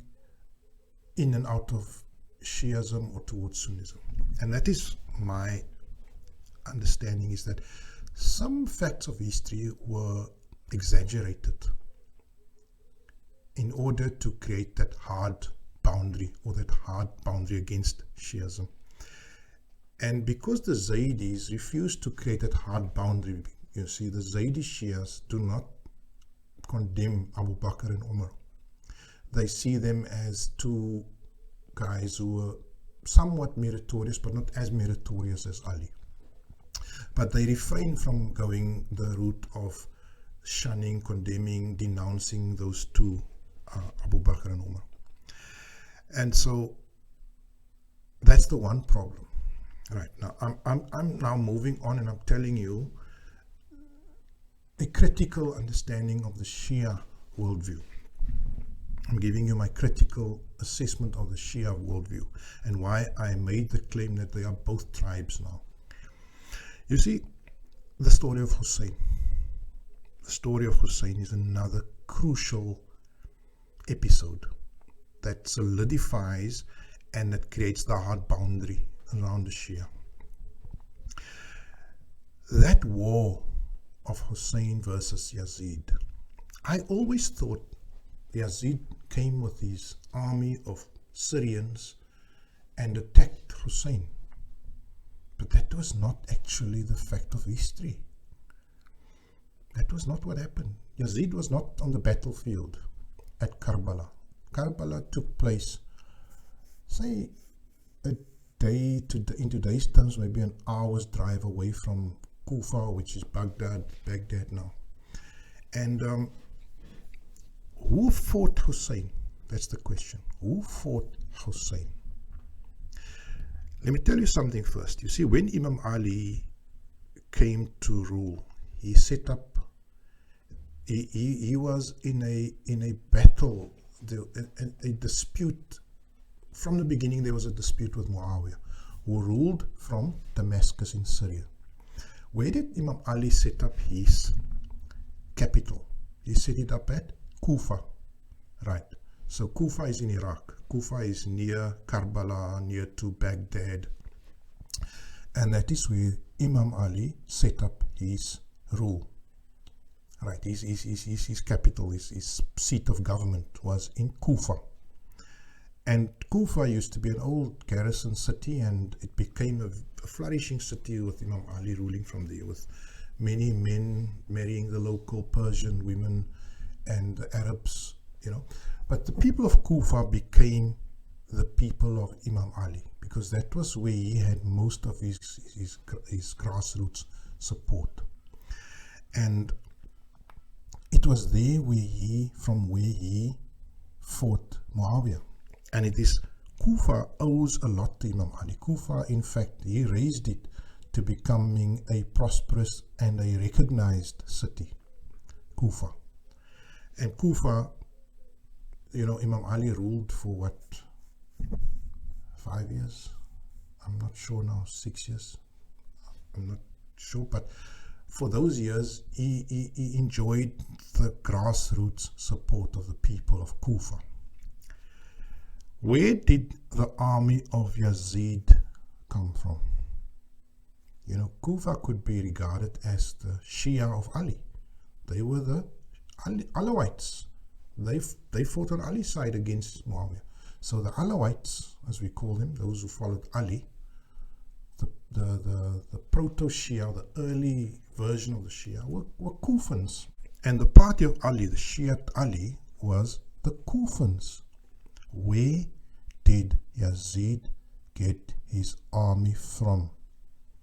Speaker 1: in and out of Shiism or towards Sunnism. And that is my understanding, is that some facts of history were exaggerated in order to create that hard boundary, or that hard boundary against Shiism. And because the Zaydis refused to create that hard boundary, you see, the Zaydi Shias do not condemn Abu Bakr and Umar. They see them as two guys who were somewhat meritorious, but not as meritorious as Ali. But they refrain from going the route of shunning, condemning, denouncing those two, Abu Bakr and Umar. And so that's the one problem. Right, now I'm now moving on, and I'm telling you a critical understanding of the Shia worldview. I'm giving you my critical assessment of the Shia worldview and why I made the claim that they are both tribes now. You see, the story of Hussein. The story of Hussein is another crucial episode that solidifies and that creates the hard boundary around the Shia. That war of Hussein versus Yazid, I always thought Yazid came with his army of Syrians and attacked Hussein. But that was not actually the fact of history. That was not what happened. Yazid was not on the battlefield at Karbala. Karbala took place, say, a day, in today's terms, maybe an hour's drive away from Kufa, which is Baghdad now. And who fought Hussein? That's the question. Who fought Hussein? Let me tell you something first. You see, when Imam Ali came to rule, he set up, he was in a battle, a dispute. From the beginning, there was a dispute with Muawiyah, who ruled from Damascus in Syria. Where did Imam Ali set up his capital? He set it up at Kufa, right? So Kufa is in Iraq. Kufa is near Karbala, near to Baghdad. And that is where Imam Ali set up his rule. Right, his capital, his seat of government was in Kufa. And Kufa used to be an old garrison city, and it became a flourishing city with Imam Ali ruling from there, with many men marrying the local Persian women and the Arabs, you know. But the people of Kufa became the people of Imam Ali, because that was where he had most of his grassroots support. And it was there from where he fought Muawiyah. And it is, Kufa owes a lot to Imam Ali. Kufa, in fact, he raised it to becoming a prosperous and a recognized city, Kufa. And Kufa, you know, Imam Ali ruled for what, 5 years? I'm not sure now, 6 years? I'm not sure, but for those years, he enjoyed the grassroots support of the people of Kufa. Where did the army of Yazid come from? You know, Kufa could be regarded as the Shia of Ali. They were the Alawites. They fought on Ali's side against Muawiyah. So the Alawites, as we call them, those who followed Ali, the proto-Shia, the early version of the Shia, were Kufans. And the party of Ali, the Shiat Ali, was the Kufans. Where did Yazid get his army from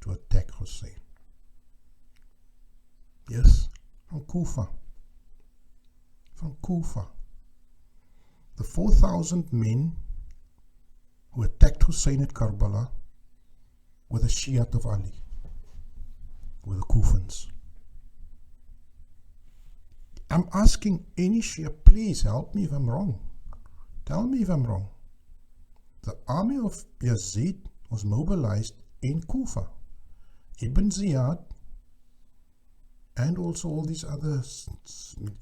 Speaker 1: to attack Hussein? Yes, from Kufa. From Kufa. The 4,000 men who attacked Hussein at Karbala were the Shiat of Ali, were the Kufans. I'm asking any Shia, please help me if I'm wrong. Tell me if I'm wrong. The army of Yazid was mobilized in Kufa. Ibn Ziyad and also all these others,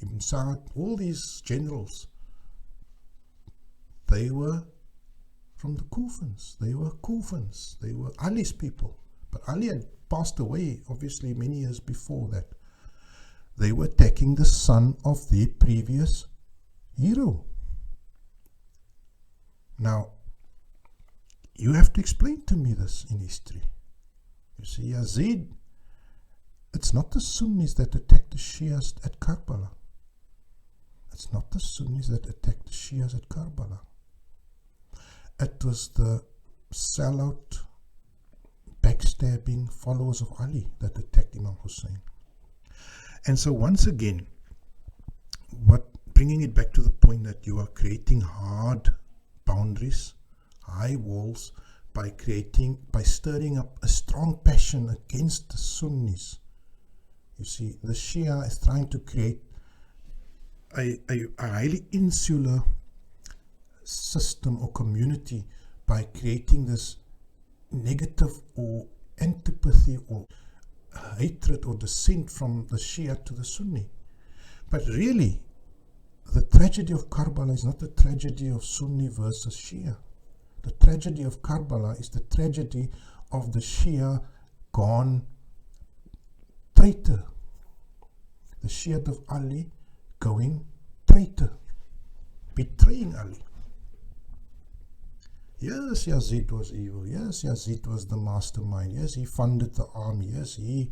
Speaker 1: Ibn Sa'd, all these generals, they were from the Kufans. They were Kufans. They were Ali's people. But Ali had passed away, obviously, many years before that. They were attacking the son of their previous hero. Now, you have to explain to me this in history. You see, Yazid, it's not the Sunnis that attacked the Shias at Karbala. It's not the Sunnis that attacked the Shias at Karbala. It was the sellout, backstabbing followers of Ali that attacked Imam Hussein. And so once again, bringing it back to the point that you are creating hard boundaries, high walls, by stirring up a strong passion against the Sunnis. You see, the Shia is trying to create a highly insular system or community by creating this negative or antipathy or hatred or dissent from the Shia to the Sunni. But really, the tragedy of Karbala is not the tragedy of Sunni versus Shia. The tragedy of Karbala is the tragedy of the Shia gone traitor. The Shia of Ali going traitor, betraying Ali. Yes, Yazid was evil. Yes, Yazid was the mastermind. Yes, he funded the army. Yes, he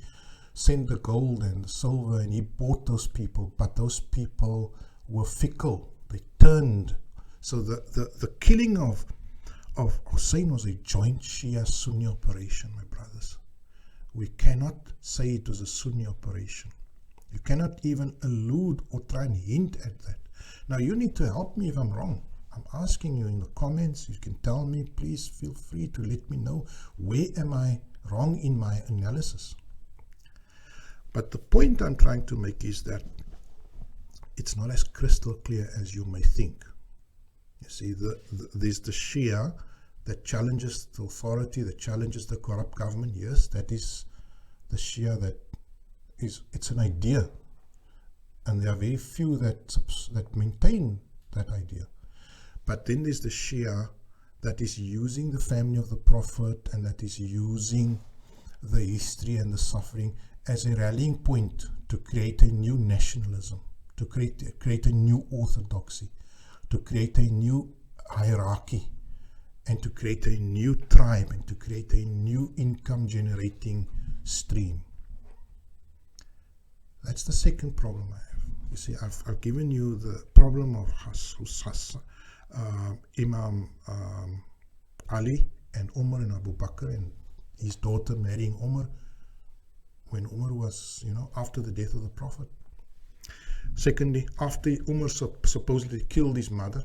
Speaker 1: sent the gold and the silver and he bought those people. But those people were fickle. They turned. So the killing of Hussein was a joint Shia-Sunni operation, my brothers. We cannot say it was a Sunni operation. You cannot even allude or try and hint at that. Now, you need to help me if I'm wrong. I'm asking you in the comments. You can tell me. Please feel free to let me know where am I wrong in my analysis. But the point I'm trying to make is that it's not as crystal clear as you may think. You see, there's the Shia that challenges the authority, that challenges the corrupt government. Yes, that is the Shia that it's an idea. And there are very few that maintain that idea. But then there's the Shia that is using the family of the Prophet and that is using the history and the suffering as a rallying point to create a new nationalism, to create a new orthodoxy, to create a new hierarchy, and to create a new tribe, and to create a new income generating stream. That's the second problem I have. You see, I've given you the problem of Imam Ali and Umar and Abu Bakr and his daughter marrying Umar when Umar was, after the death of the Prophet. Secondly, after Umar supposedly killed his mother,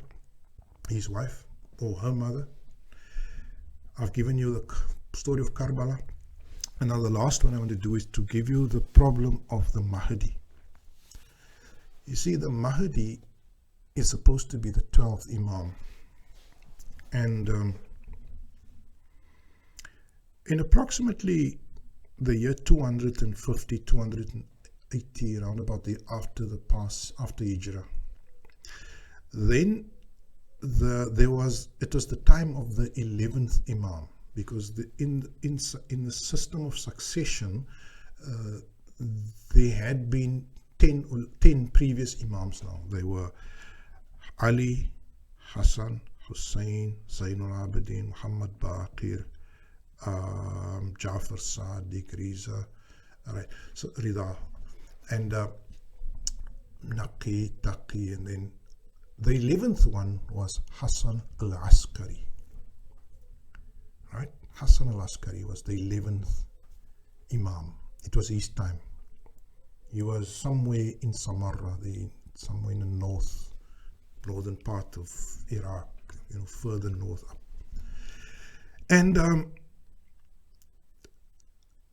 Speaker 1: his wife, or her mother, I've given you the story of Karbala. And now the last one I want to do is to give you the problem of the Mahdi. You see, the Mahdi is supposed to be the 12th Imam. And in approximately the year 250, 280, around about after Hijrah, then it was the time of the 11th Imam, because in the system of succession there had been 10 previous Imams. Now they were Ali, Hassan, Hussein, Zainul Abidin, Muhammad Baqir, Jafar, Sadiq, Riza, so Rida, and Naqi, Taqi, and then the 11th one was Hassan al-Askari. Right? Hassan al-Askari was the 11th Imam. It was his time. He was somewhere in Samarra, somewhere in the northern part of Iraq, further north up. And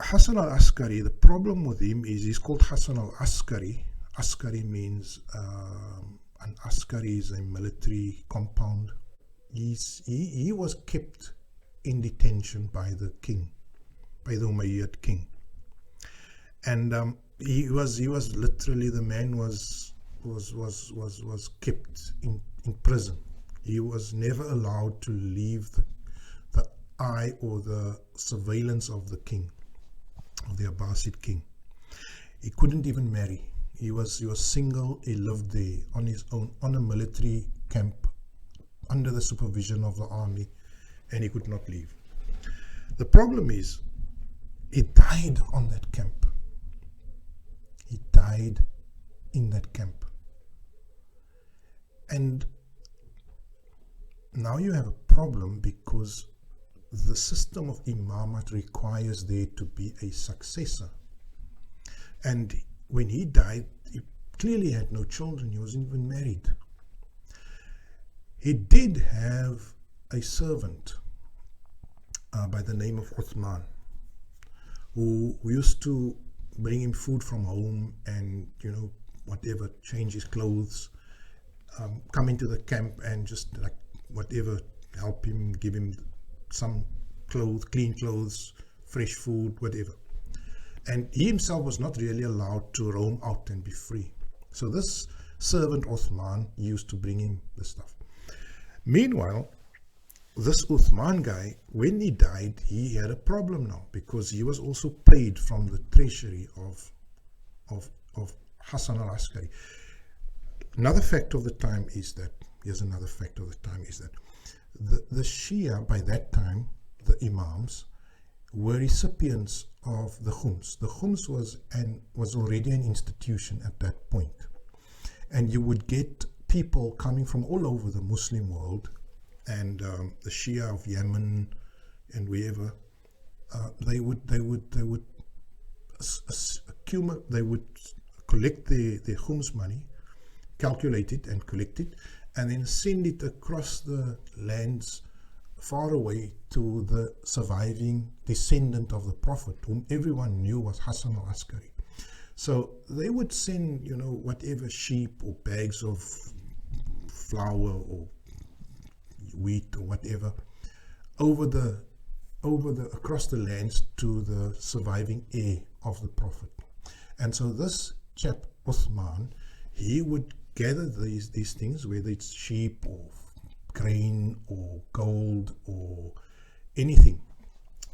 Speaker 1: Hassan al-Askari, the problem with him is he's called Hassan al-Askari. Askari means an askari is a military compound. He was kept in detention by the king, by the Umayyad king, and he was literally, the man was kept in prison, He was never allowed to leave the eye or the surveillance of the king, of the Abbasid king. He couldn't even marry. He was single. He lived there on his own, on a military camp, under the supervision of the army, and he could not leave. The problem is, he died on that camp. He died in that camp. And now you have a problem, because the system of imamat requires there to be a successor. And when he died, he clearly had no children. He wasn't even married. He did have a servant by the name of Uthman, who used to bring him food from home and, whatever, change his clothes, come into the camp and just like whatever, help him, give him some clothes, clean clothes, fresh food, whatever. And he himself was not really allowed to roam out and be free. So this servant Uthman used to bring him the stuff. Meanwhile, this Uthman guy, when he died, he had a problem now, because he was also paid from the treasury of Hassan al-Askari. Another fact of the time is that, the Shia by that time, the Imams, were recipients of the Khums. The Khums was already an institution at that point. And you would get people coming from all over the Muslim world, and the Shia of Yemen and wherever, they would collect their Khums money, calculate it and collect it, and then send it across the lands far away to the surviving descendant of the Prophet, whom everyone knew was Hassan al-Askari. So they would send, whatever, sheep or bags of flour or wheat or whatever across the lands to the surviving heir of the Prophet. And so this chap Uthman, he would gather these things, whether it's sheep or grain or gold or anything,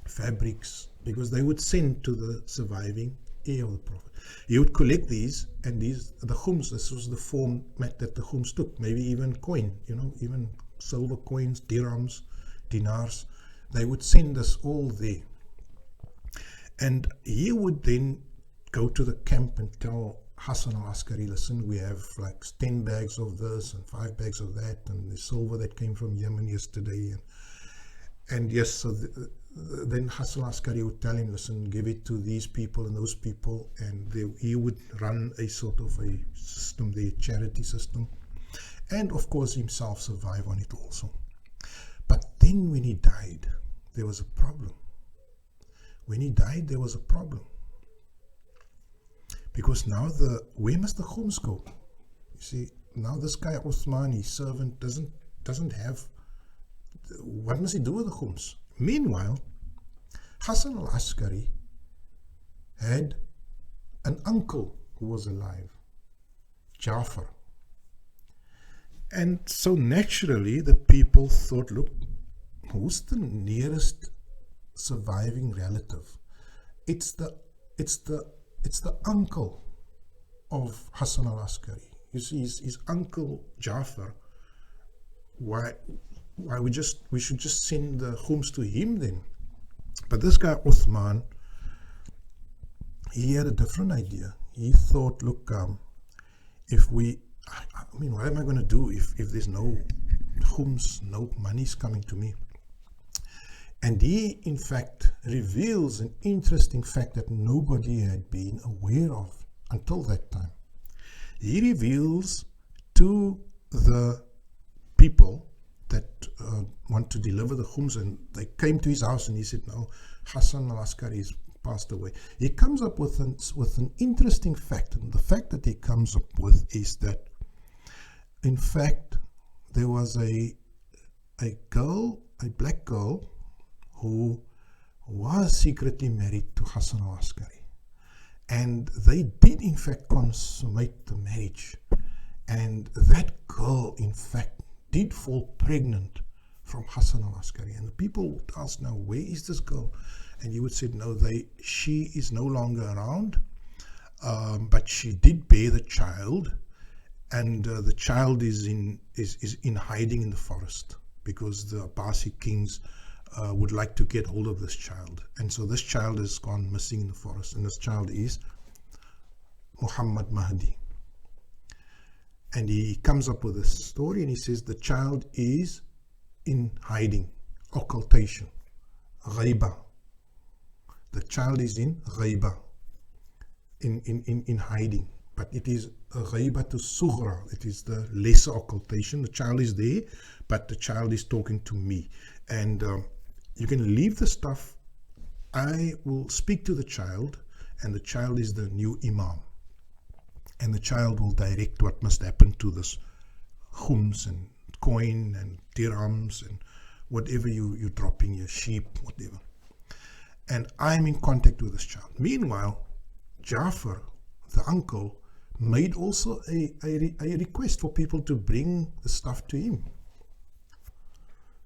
Speaker 1: fabrics, because they would send to the surviving heir of the Prophet. He would collect these, and the khums, this was the format that the khums took, maybe even coin, even silver coins, dirhams, dinars. They would send us all there. And he would then go to the camp and tell Hassan al-Askari, listen, we have like 10 bags of this and 5 bags of that, and the silver that came from Yemen yesterday. And yes, so then Hassan al-Askari would tell him, listen, give it to these people and those people, and he would run a sort of a system, the charity system, and of course himself survive on it also. But then when he died, there was a problem. Because now where must the khums go? You see, now this guy Uthman, his servant, doesn't have, what must he do with the khums? Meanwhile, Hassan al-Askari had an uncle who was alive, Jafar. And so naturally the people thought, look, who's the nearest surviving relative? It's the uncle of Hassan al-Askari. You see, his uncle Jafar. Why we should just send the khums to him then? But this guy Uthman, he had a different idea. He thought, look, what am I going to do if there's no khums, no money's coming to me? And he, in fact, reveals an interesting fact that nobody had been aware of until that time. He reveals to the people that want to deliver the khums, and they came to his house, and he said, no, Hassan al-Askari has passed away. He comes up with an interesting fact, and the fact that he comes up with is that, in fact, there was a black girl, who was secretly married to Hassan al-Askari. And they did in fact consummate the marriage. And that girl in fact did fall pregnant from Hassan al-Askari. And the people would ask, now, where is this girl? And you would say, no, she is no longer around, but she did bear the child, and the child is in hiding in the forest, because the Abbasi kings would like to get hold of this child. And so this child has gone missing in the forest, and this child is Muhammad Mahdi. And he comes up with this story, and he says the child is in hiding, occultation, ghaiba. The child is in ghaiba, in hiding. But it is a ghaiba to sughra. It is the lesser occultation. The child is there, but the child is talking to me. And you can leave the stuff. I will speak to the child, and the child is the new imam. And the child will direct what must happen to this khums and coin and dirhams and whatever you're dropping, your sheep, whatever. And I'm in contact with this child. Meanwhile, Jafar, the uncle, made also a request for people to bring the stuff to him.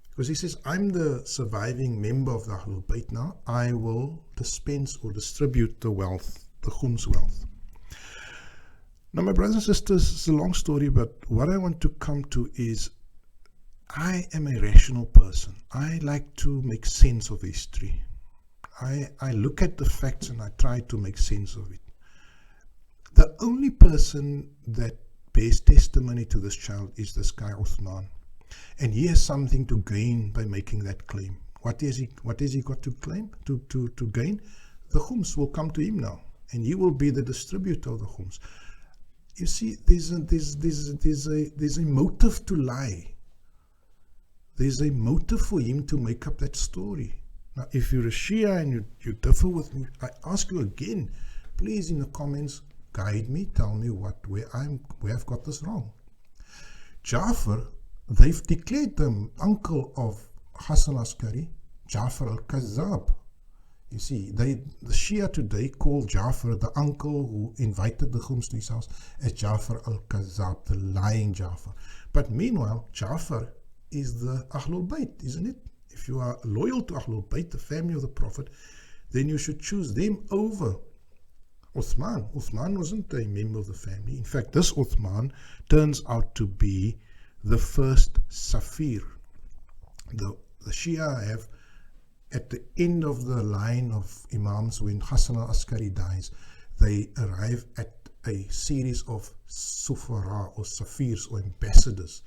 Speaker 1: Because he says, I'm the surviving member of the Ahlul Bayt now. I will dispense or distribute the wealth, the khums wealth. Now, my brothers and sisters, it's a long story, but what I want to come to is, I am a rational person. I like to make sense of history. I look at the facts and I try to make sense of it. The only person that bears testimony to this child is this guy Uthman. And he has something to gain by making that claim. What has he got to claim, to gain? The khums will come to him now, and he will be the distributor of the khums. You see, there's a motive to lie. There's a motive for him to make up that story. Now, if you're a Shia and you differ with me, I ask you again, please in the comments, guide me, tell me where I've got this wrong. Jafar, they've declared the uncle of Hassan al-Askari, Jafar al-Kazzab. You see, the Shia today call Jafar, the uncle who invited the khums to his house, as Jafar al-Kazzab, the lying Jafar. But meanwhile, Jafar is the Ahlul Bayt, isn't it? If you are loyal to Ahlul Bayt, the family of the Prophet, then you should choose them over Uthman. Uthman wasn't a member of the family. In fact, this Uthman turns out to be the first Safir. The Shia have, at the end of the line of Imams, when Hassan al-Askari dies, they arrive at a series of Sufara or Safirs or ambassadors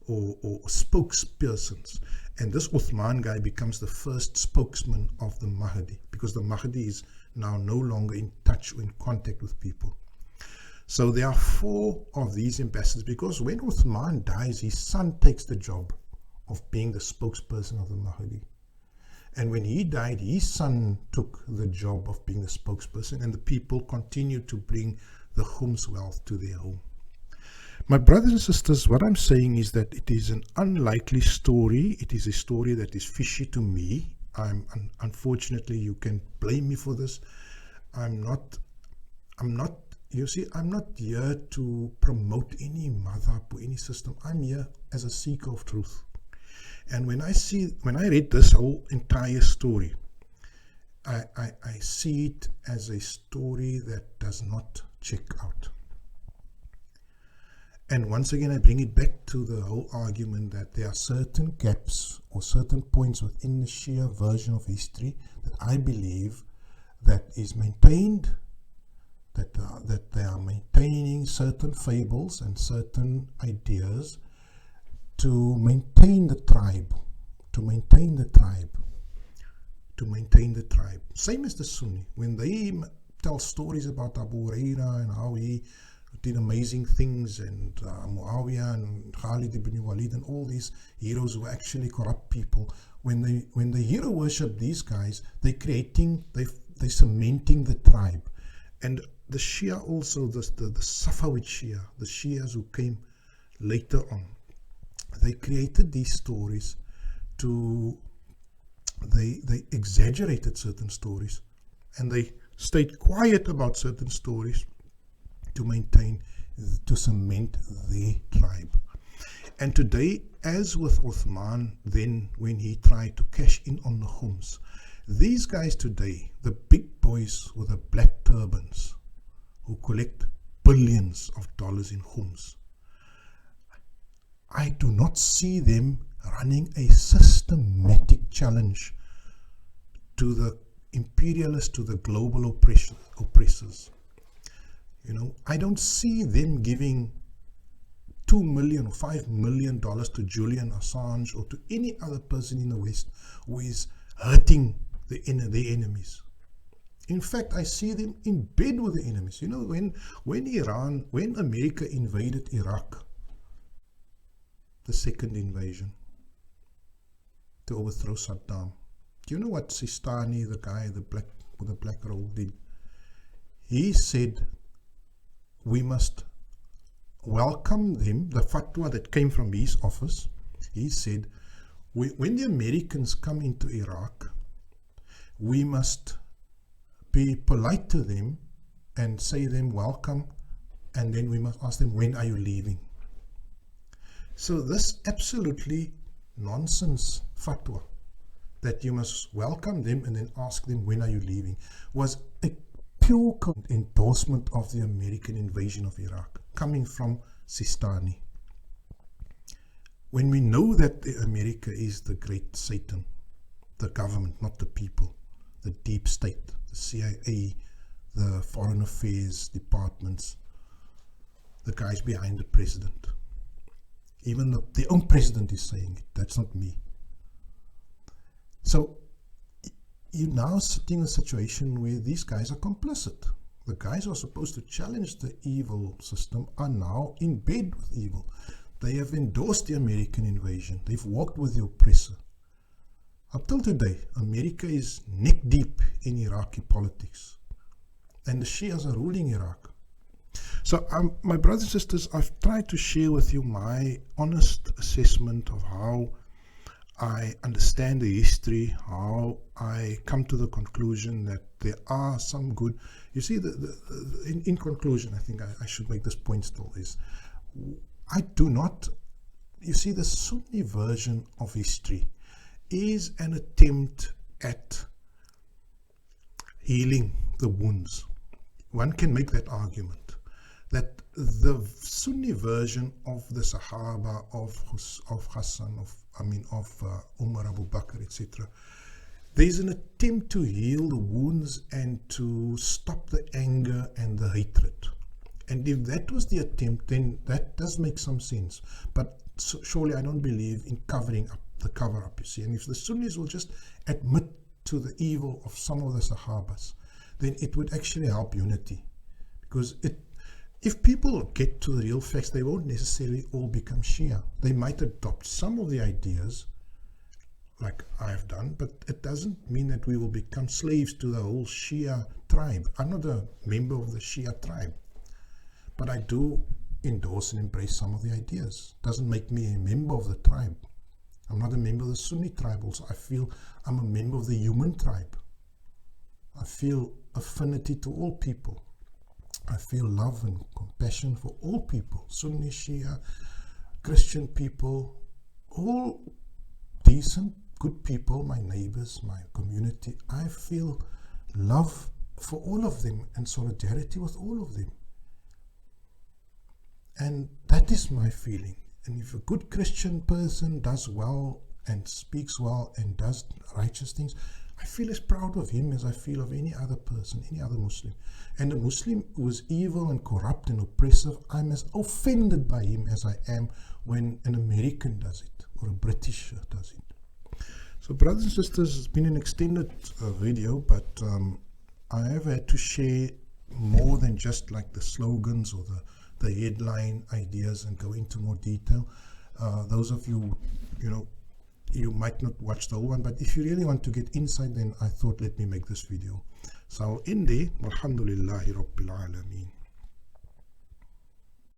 Speaker 1: or spokespersons. And this Uthman guy becomes the first spokesman of the Mahdi, because the Mahdi is now no longer in touch or in contact with people. So there are 4 of these ambassadors, because when Uthman dies, his son takes the job of being the spokesperson of the Mahdi. And when he died, his son took the job of being the spokesperson, and the people continued to bring the khums wealth to their home. My brothers and sisters, what I'm saying is that it is an unlikely story. It is a story that is fishy to me. Unfortunately, you can blame me for this. I'm not here to promote any madhab or any system. I'm here as a seeker of truth. And when I read this whole entire story, I see it as a story that does not check out. And once again, I bring it back to the whole argument that there are certain gaps or certain points within the Shia version of history that I believe that is maintained, that they are maintaining certain fables and certain ideas to maintain the tribe, Same as the Sunni. When they tell stories about Abu Huraira and how he did amazing things, and Muawiyah and Khalid ibn Walid and all these heroes who were actually corrupt people, when they hero worship these guys, they're cementing the tribe. And the Shia also, the Safavid Shia, the Shias who came later on, they created these stories they exaggerated certain stories, and they stayed quiet about certain stories to cement their tribe. And today, as with Uthman then when he tried to cash in on the khums, these guys today, the big boys with the black turbans who collect billions of dollars in khums, I do not see them running a systematic challenge to the imperialists, to the global oppressors. I don't see them giving $2 million or $5 million to Julian Assange or to any other person in the West who is hurting their enemies. In fact, I see them in bed with the enemies. When America invaded Iraq, the second invasion, to overthrow Saddam, do you know what Sistani, the guy with the black roll, did? He said, we must welcome them, the fatwa that came from his office. He said, when the Americans come into Iraq, we must be polite to them and say them welcome, and then we must ask them, when are you leaving? So this absolutely nonsense fatwa that you must welcome them and then ask them, when are you leaving, was a pure endorsement of the American invasion of Iraq, coming from Sistani. When we know that America is the great Satan, the government, not the people, the deep state, the CIA, the foreign affairs departments, the guys behind the president. Even the own president is saying it. That's not me. So you're now sitting in a situation where these guys are complicit. The guys who are supposed to challenge the evil system are now in bed with evil. They have endorsed the American invasion. They've walked with the oppressor. Up till today, America is neck deep in Iraqi politics. And the Shias are ruling Iraq. So my brothers and sisters, I've tried to share with you my honest assessment of how I understand the history, how I come to the conclusion that there are some good. You see, in conclusion, I think I should make this point still, is I do not, you see, the Sunni version of history is an attempt at healing the wounds. One can make that argument, that the Sunni version of the Sahaba, of Hassan, of Umar, Abu Bakr, etc., there's an attempt to heal the wounds and to stop the anger and the hatred. And if that was the attempt, then that does make some sense. But surely I don't believe in covering up the cover-up, you see. And if the Sunnis will just admit to the evil of some of the Sahabas, then it would actually help unity. Because if people get to the real facts, they won't necessarily all become Shia. They might adopt some of the ideas, like I have done, but it doesn't mean that we will become slaves to the whole Shia tribe. I'm not a member of the Shia tribe, but I do endorse and embrace some of the ideas. Doesn't make me a member of the tribe. I'm not a member of the Sunni tribe also. I feel I'm a member of the human tribe. I feel affinity to all people. I feel love and compassion for all people, Sunni, Shia, Christian people, all decent, good people, my neighbors, my community. I feel love for all of them and solidarity with all of them. And that is my feeling. And if a good Christian person does well and speaks well and does righteous things, I feel as proud of him as I feel of any other person, any other Muslim. And a Muslim who is evil and corrupt and oppressive, I'm as offended by him as I am when an American does it or a Britisher does it. So brothers and sisters, it's been an extended video, but I have had to share more than just like the slogans or the headline ideas and go into more detail. Those of you, you might not watch the whole one, but if you really want to get insight, then I thought let me make this video. So I'll end there. Walhamdulillahi Rabbil Alameen.